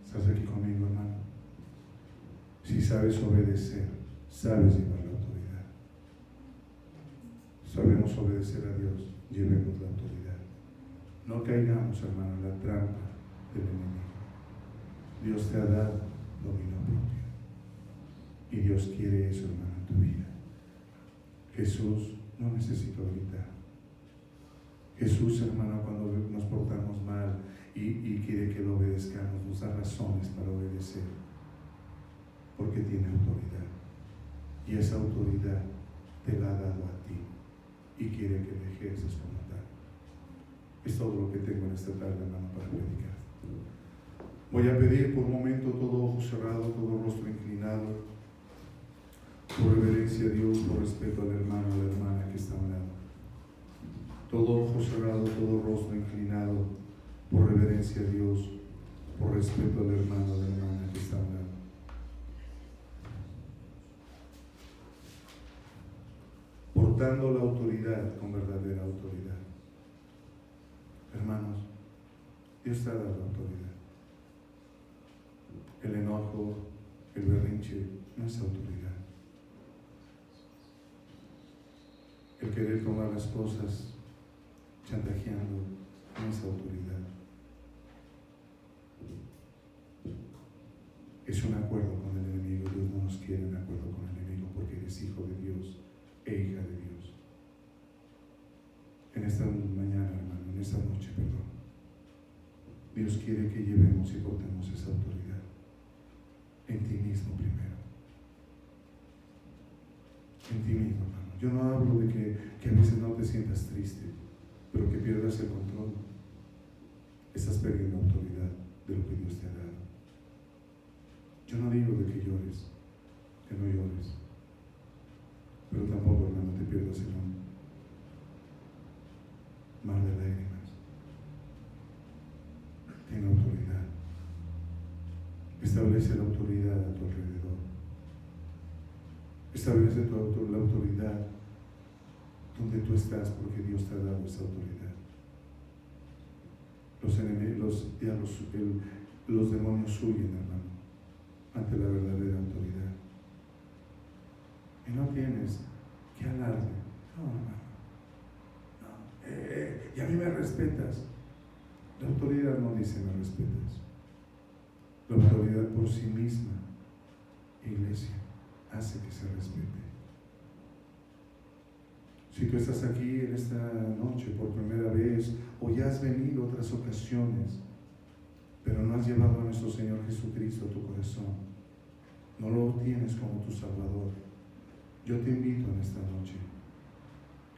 ¿Estás aquí conmigo, hermano? Si sabes obedecer, sabes llevar la autoridad. Sabemos obedecer a Dios, llevemos la autoridad. No caigamos, hermano, en la trampa del enemigo. Dios te ha dado dominio propio. Y Dios quiere eso, hermano, en tu vida. Jesús no necesita gritar. Jesús, hermano, cuando nos portamos mal y quiere que lo obedezcamos, nos da razones para obedecer. Porque tiene autoridad. Y esa autoridad te la ha dado a ti. Y quiere que le ejerzas como tal. Es todo lo que tengo en esta tarde, hermano, para predicar. Voy a pedir por un momento todo ojo cerrado, todo rostro inclinado, por reverencia a Dios, por respeto al hermano o la hermana que está a un lado. Todo ojo cerrado, todo rostro inclinado, por reverencia a Dios, por respeto al hermano o la hermana que está a un lado. Portando la autoridad con verdadera autoridad. Hermanos, Dios te ha dado la autoridad. El enojo, el berrinche, no es autoridad. El querer tomar las cosas chantajeando no es autoridad. Es un acuerdo con el enemigo. Dios no nos quiere en acuerdo con el enemigo porque eres hijo de Dios e hija de Dios. En esta mañana, hermano, en esta noche, perdón, Dios quiere que llevemos y portemos esa autoridad en ti mismo primero. En ti mismo, hermano. Yo no hablo de que a veces no te sientas triste, pero que pierdas el control. Estás perdiendo autoridad de lo que Dios te ha dado. Yo no digo de que llores, que no llores, pero tampoco, hermano, te pierdas el mar de lágrimas. Ten autoridad. Establece la autoridad a tu alrededor. Establece la autoridad tú estás porque Dios te ha dado esa autoridad. Los enemigos, los demonios huyen, hermano, ante la verdadera autoridad. Y no tienes que alarde. No, hermano. No. Y a mí me respetas. La autoridad no dice me respetas. La autoridad por sí misma, iglesia, hace que se respete. Si tú estás aquí en esta noche por primera vez o ya has venido otras ocasiones, pero no has llevado a nuestro Señor Jesucristo a tu corazón, no lo tienes como tu Salvador, yo te invito en esta noche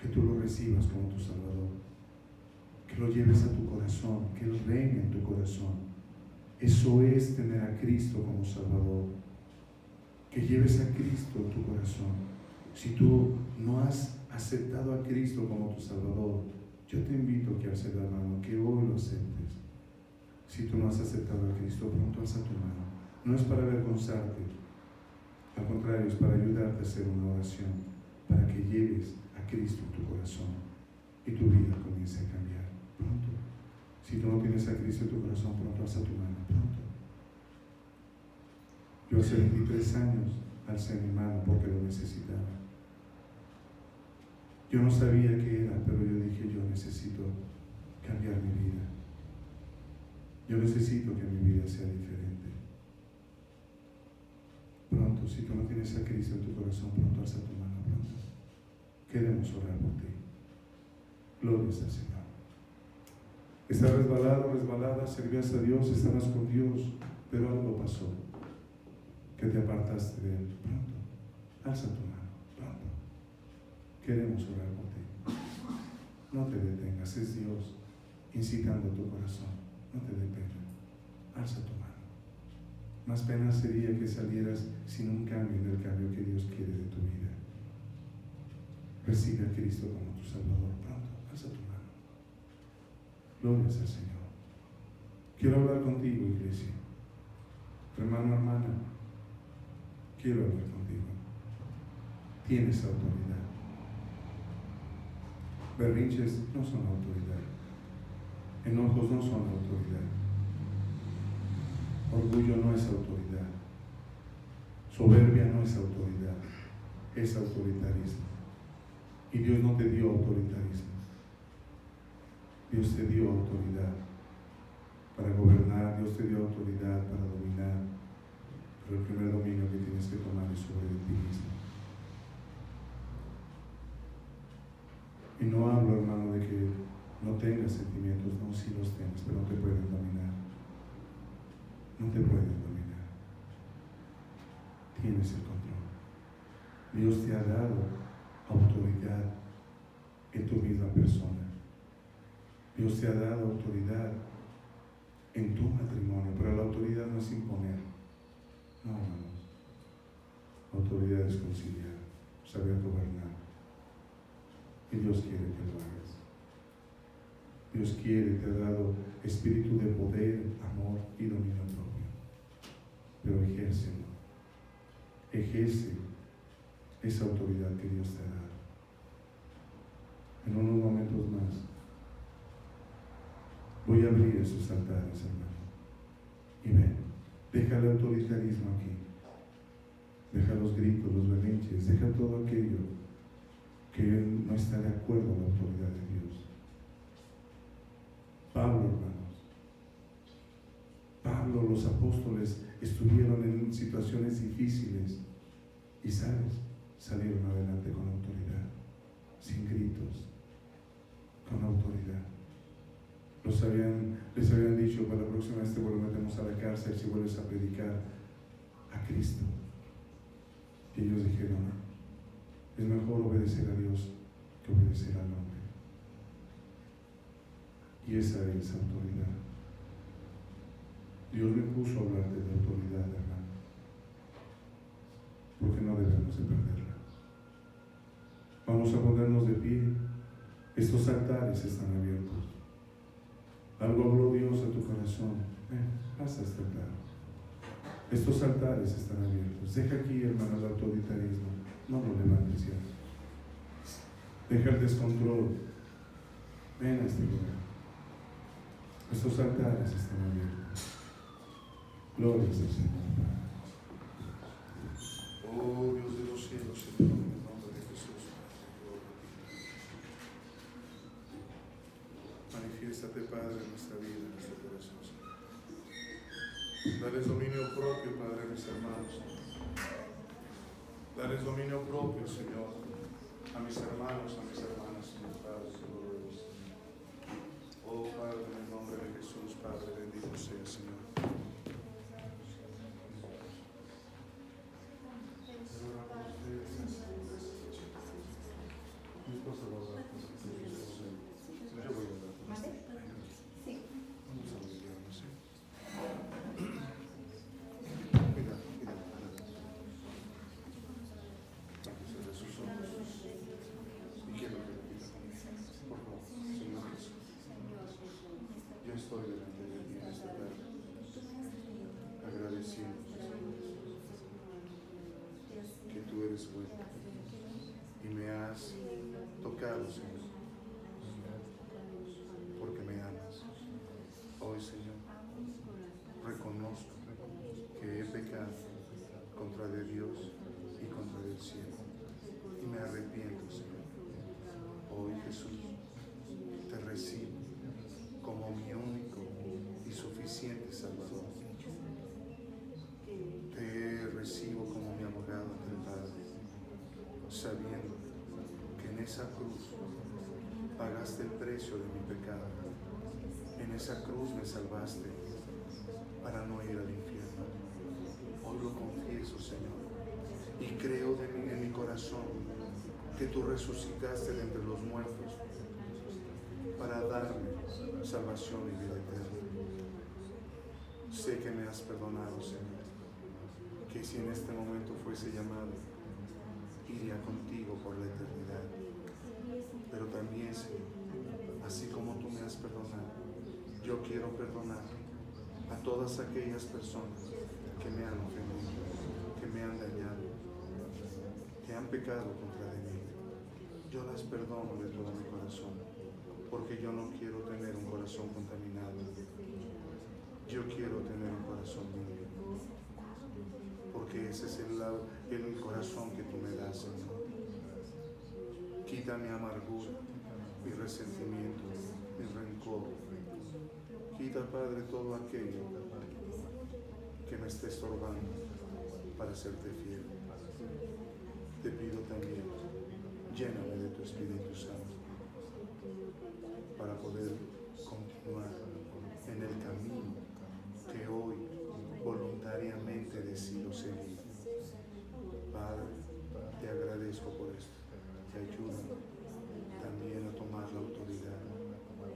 que tú lo recibas como tu Salvador, que lo lleves a tu corazón, que Él reine en tu corazón. Eso es tener a Cristo como Salvador, que lleves a Cristo en tu corazón. Si tú no has aceptado a Cristo como tu Salvador, yo te invito que alces la mano, que hoy lo aceptes. Si tú no has aceptado a Cristo, pronto alza tu mano. No es para avergonzarte, al contrario, es para ayudarte a hacer una oración, para que lleves a Cristo en tu corazón y tu vida comience a cambiar. Pronto. Si tú no tienes a Cristo en tu corazón, pronto alza tu mano, pronto. Yo hace 23 años alcé mi mano porque lo necesitaba. Yo no sabía qué era, pero yo dije, yo necesito cambiar mi vida. Yo necesito que mi vida sea diferente. Pronto, si tú no tienes a Cristo en tu corazón, pronto alza tu mano, pronto. Queremos orar por ti. Glorias al Señor. Estás resbalado, resbalada, servías a Dios, estabas con Dios, pero algo pasó, que te apartaste de Él. Pronto, alza tu mano, pronto. Queremos orar por ti. No te detengas, es Dios incitando tu corazón. No te dé pena, alza tu mano. Más pena sería que salieras sin un cambio en el cambio que Dios quiere de tu vida. Recibe a Cristo como tu Salvador. Pronto, alza tu mano. Glorias al Señor. Quiero hablar contigo, iglesia. Hermano, hermana, quiero hablar contigo. Tienes autoridad. Berrinches no son autoridad. Enojos no son autoridad. Orgullo no es autoridad. Soberbia no es autoridad. Es autoritarismo. Y Dios no te dio autoritarismo. Dios te dio autoridad para gobernar, Dios te dio autoridad para dominar, pero el primer dominio que tienes que tomar es sobre ti mismo. Y no hablo, hermano, de que no tengas sentimientos, no, sí los tienes, pero no te pueden dominar. No te pueden dominar. Tienes el control. Dios te ha dado autoridad en tu misma persona. Dios te ha dado autoridad en tu matrimonio, pero la autoridad no es imponer. No, hermanos. La autoridad es conciliar, saber gobernar. Y Dios quiere que lo hagas. Dios quiere, te ha dado espíritu de poder, amor y dominio propio. Pero ejércelo. Ejerce esa autoridad que Dios te ha dado. En unos momentos más voy a abrir esos altares, hermano. Y ven, deja el autoritarismo aquí. Deja los gritos, los berrinches, deja todo aquello que no está de acuerdo a la autoridad de Dios. Pablo, hermanos. Pablo, los apóstoles estuvieron en situaciones difíciles y, ¿sabes? Salieron adelante con autoridad, sin gritos, con autoridad. Les habían dicho, para la próxima vez te metemos a la cárcel si vuelves a predicar a Cristo. Y ellos dijeron, es mejor obedecer a Dios que obedecer al hombre. Y esa es autoridad. Dios me puso a hablarte de autoridad, hermano, porque no debemos de perderla. Vamos a ponernos de pie. Estos altares están abiertos. Algo habló Dios a tu corazón. Pasa este altar. Estos altares están abiertos. Deja aquí, hermano, el autoritarismo. No lo levantes ya. Deja el descontrol. Ven a este lugar. Estos altares están abiertos. Gloria al Señor. Oh Dios de los cielos, Señor, en el nombre de Jesús. Manifiéstate, Padre, en nuestra vida, en nuestro corazón. Dales dominio propio, Padre, a mis hermanos. Dales dominio propio, Señor, a mis hermanos, a mis hermanas, Señor Padre, Señor Dios. Oh Padre, en el nombre de Jesús, Padre, bendito sea, Señor. Mi esposa va a orar por ti. Yo voy a orar por ti. Vamos a olvidarnos, ¿sí? Cuidado. Para que cierre sus ojos. Y quiero que lo pida conmigo. Por favor, Señor Jesús. Yo estoy delante de ti en esta tarde, agradeciendo, que tú eres bueno y me has tocado, Señor, porque me amas. Hoy, Señor, reconozco que he pecado contra de Dios y contra del cielo y me arrepiento, Señor. Hoy, Jesús, te recibo como mi único y suficiente Salvador. Te recibo como mi abogado ante el Padre, sabiendo que en esa cruz pagaste el precio de mi pecado. En esa cruz me salvaste para no ir al infierno. Hoy lo confieso, Señor, y creo en mi corazón que tú resucitaste de entre los muertos para darme salvación y vida eterna. Sé que me has perdonado, Señor, que si en este momento fuese llamado, iría contigo por la eternidad. Pero también, Señor, así como tú me has perdonado, yo quiero perdonar a todas aquellas personas que me han ofendido, que me han dañado, que han pecado contra de mí. Yo las perdono de todo mi corazón, porque yo no quiero tener un corazón contaminado. Yo quiero tener un corazón limpio, porque ese es el corazón que tú me das, Señor. Quita mi amargura, mi resentimiento, mi rencor. Quita, Padre, todo aquello que me esté estorbando para serte fiel. Te pido también, lléname de tu Espíritu Santo para poder continuar en el camino que hoy voluntariamente decido seguir. Padre, te agradezco por esto. Te ayudo también a tomar la autoridad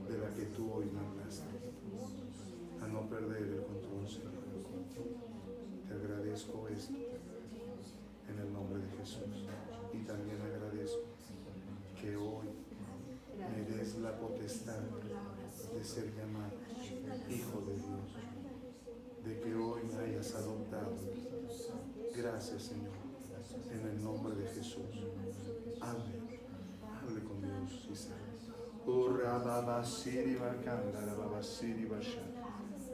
de la que tú hoy me hablaste, a no perder el control, Señor. Te agradezco esto en el nombre de Jesús, y también agradezco que hoy me des la potestad de ser llamado Hijo de Dios, de que hoy me hayas adoptado. Gracias, Señor, en el nombre de Jesús. Amén. Hable con Dios y sabe.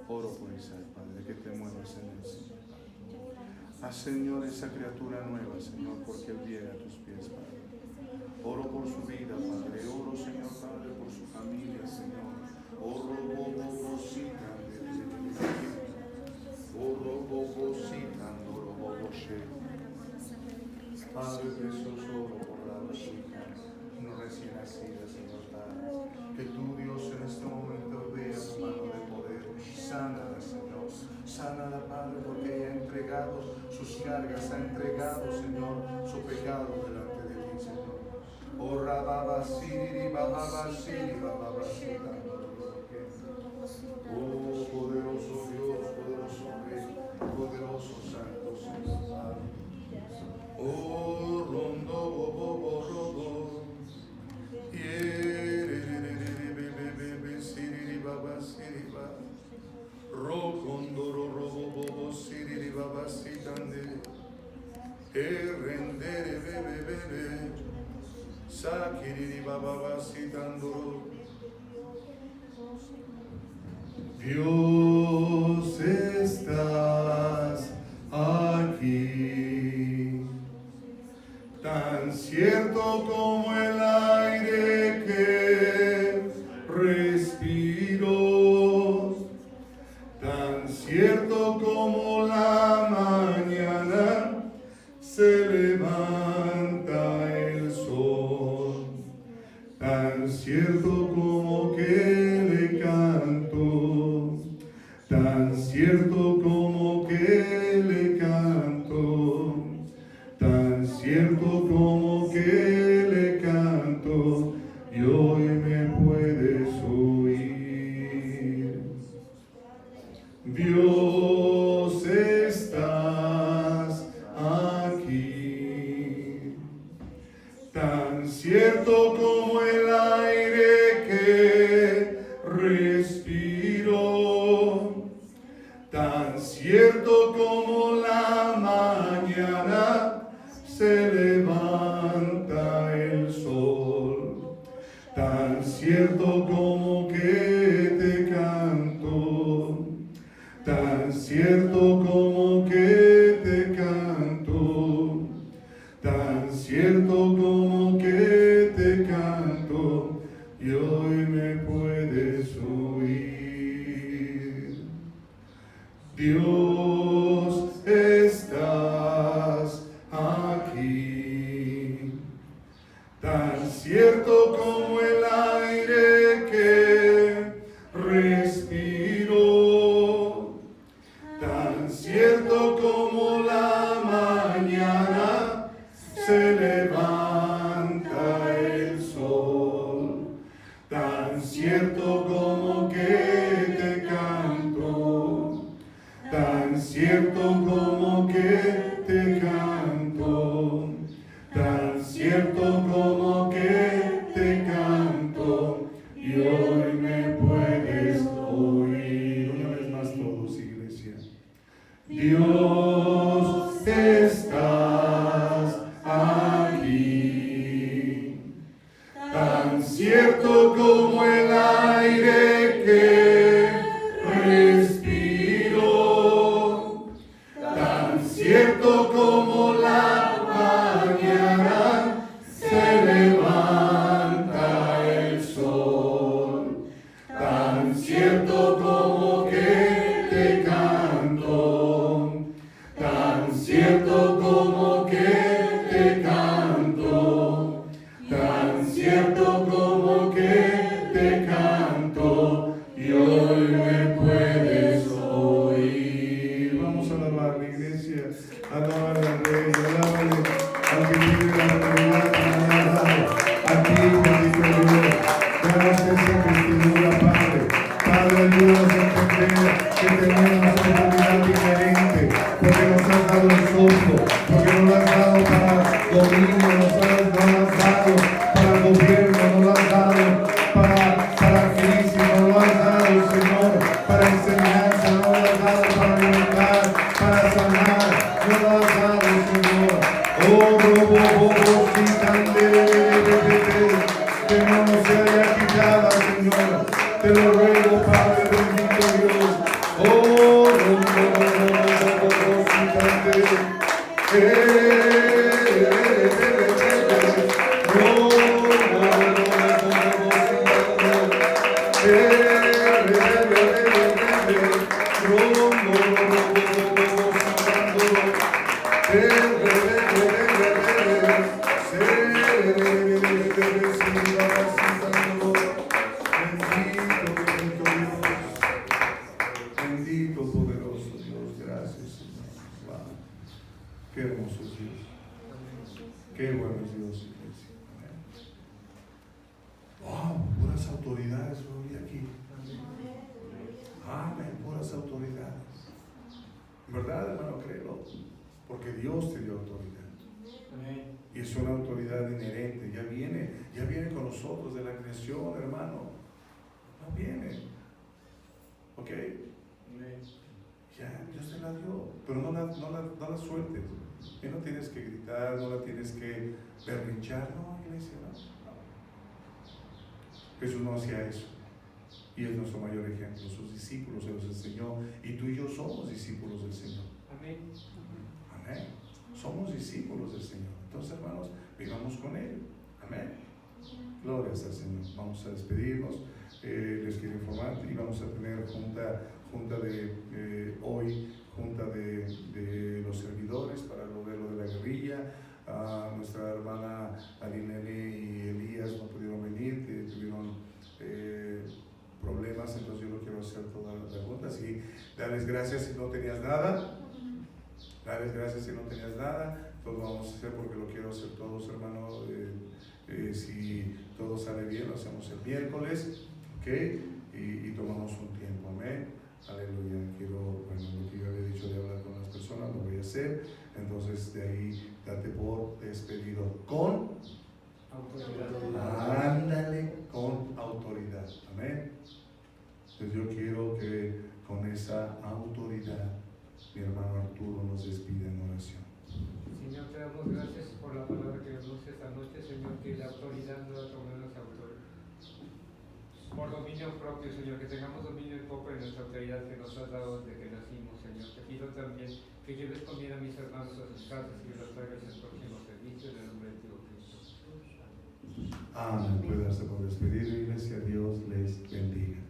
Oro por Isaac, Padre, que te muevas en él, Señor. Haz, Señor, esa criatura nueva, Señor, porque él viene a tus pies, Padre. Oro por su vida, Padre. Oro, Señor, Padre, por su familia, Señor. Oro, bobosita, Padre precioso, oro por la hija, no recién nacida, Señor Padre. Que tú, Dios, en este momento veas tu mano de poder. Sánala, Señor. Sánala, Padre, porque ella ha entregado sus cargas, ha entregado, Señor, su pecado delante de ti, Señor. Oh, rababa, siri, bababa, siri, bababa, oh, poderoso Dios, poderoso Rey, poderoso Santo, Señor Padre. Oh, rondo, bobo, robo. Siri, baba, siri, baba. Rocondoro, robo, bobo, siri, baba, sitande. Rendere, bebe, bebe. Dios, estás aquí, tan cierto como el aire que respiro, tan cierto como la mañana se levanta el sol, tan cierto como que le canto, tan cierto como que le canto, tan cierto como que le canto, y hoy me puedes oír. Dios, estás aquí, tan cierto como el aire que respiro, tan cierto como la mañana se levanta el sol, tan cierto como que te canto, tan cierto como que te canto, tan cierto como que te canto, y hoy me puedes oír. Dios, estás aquí, tan cierto como el aire que respiro, tan cierto como la mañana se levanta el sol, tan cierto como que te canto, tan cierto como que te canto, tan cierto como que te canto, y hoy me puedes oír. Una vez más todos, iglesia. Dios, estás aquí, tan cierto como el aire que respiro, tan cierto como la mañana se levanta el sol, tan cierto como que te canto, tan cierto como que te canto, tan cierto como que te canto, y hoy me puedes oír. Vamos a alabar la iglesia, alabar al Rey, alábale al que tiene la autoridad para alabar a ti, bendito Dios. Danos esa investidura, Padre. Padre, ayúdanos a entender que tenemos una autoridad diferente, porque nos has dado el soplo, porque nos lo has dado para dominio, nos lo has dado para gobierno, nos lo has dado para crisis, nos lo has dado, Señor, para enseñanza, nos lo has dado para libertad, para sanar, nos lo has dado, Señor. Oh, que no nos sea quitada, Señor. Te lo ruego, Padre bendito Dios. Oh, bendito, poderoso Dios, gracias, Señor. Wow. Qué hermoso es Dios. Qué bueno es Dios, iglesia. Wow, puras autoridades hoy aquí. Amén, puras autoridades. ¿Verdad, hermano? Créelo. Porque Dios te dio autoridad. Y es una autoridad inherente. Ya viene con nosotros de la creación, hermano. No viene. ¿Ok? Ya, Dios te la dio. Pero no la sueltes. Y no tienes que gritar, no la tienes que berrinchar, no, iglesia, no. Jesús no hacía eso. Y es nuestro mayor ejemplo. Sus discípulos se los enseñó. Y tú y yo somos discípulos del Señor. Amén. Amén. Somos discípulos del Señor. Entonces, hermanos, vivamos con Él. Amén. Glorias al Señor. Vamos a despedirnos. Les quiero informar y vamos a tener junta de hoy, junta de los servidores para lo de la guerrilla. Nuestra hermana Arinele y Elías no pudieron venir, que tuvieron problemas, entonces yo lo quiero hacer toda la junta. Así, darles gracias si no tenías nada. Darles gracias si no tenías nada. Todo lo vamos a hacer porque lo quiero hacer todos, hermano. Si todo sale bien, lo hacemos el miércoles, ¿ok? Y tomamos un tiempo, amén. Aleluya. Lo que yo había dicho de hablar con las personas, lo voy a hacer. Entonces, de ahí, date por despedido con autoridad. Ándale, con autoridad, amén. Entonces, yo quiero que con esa autoridad, mi hermano Arturo nos despida en oración. Señor, te damos gracias por la palabra que nos dio esta noche, Señor, que la autoridad no la tomemos por dominio propio, Señor, que tengamos dominio propio en nuestra autoridad que nos has dado desde que nacimos, Señor. Te pido también que lleves comida a mis hermanos a sus casas y que los traigas al próximo servicio en el nombre de Cristo. Amén. Puede darse por despedido, iglesia. Dios les bendiga.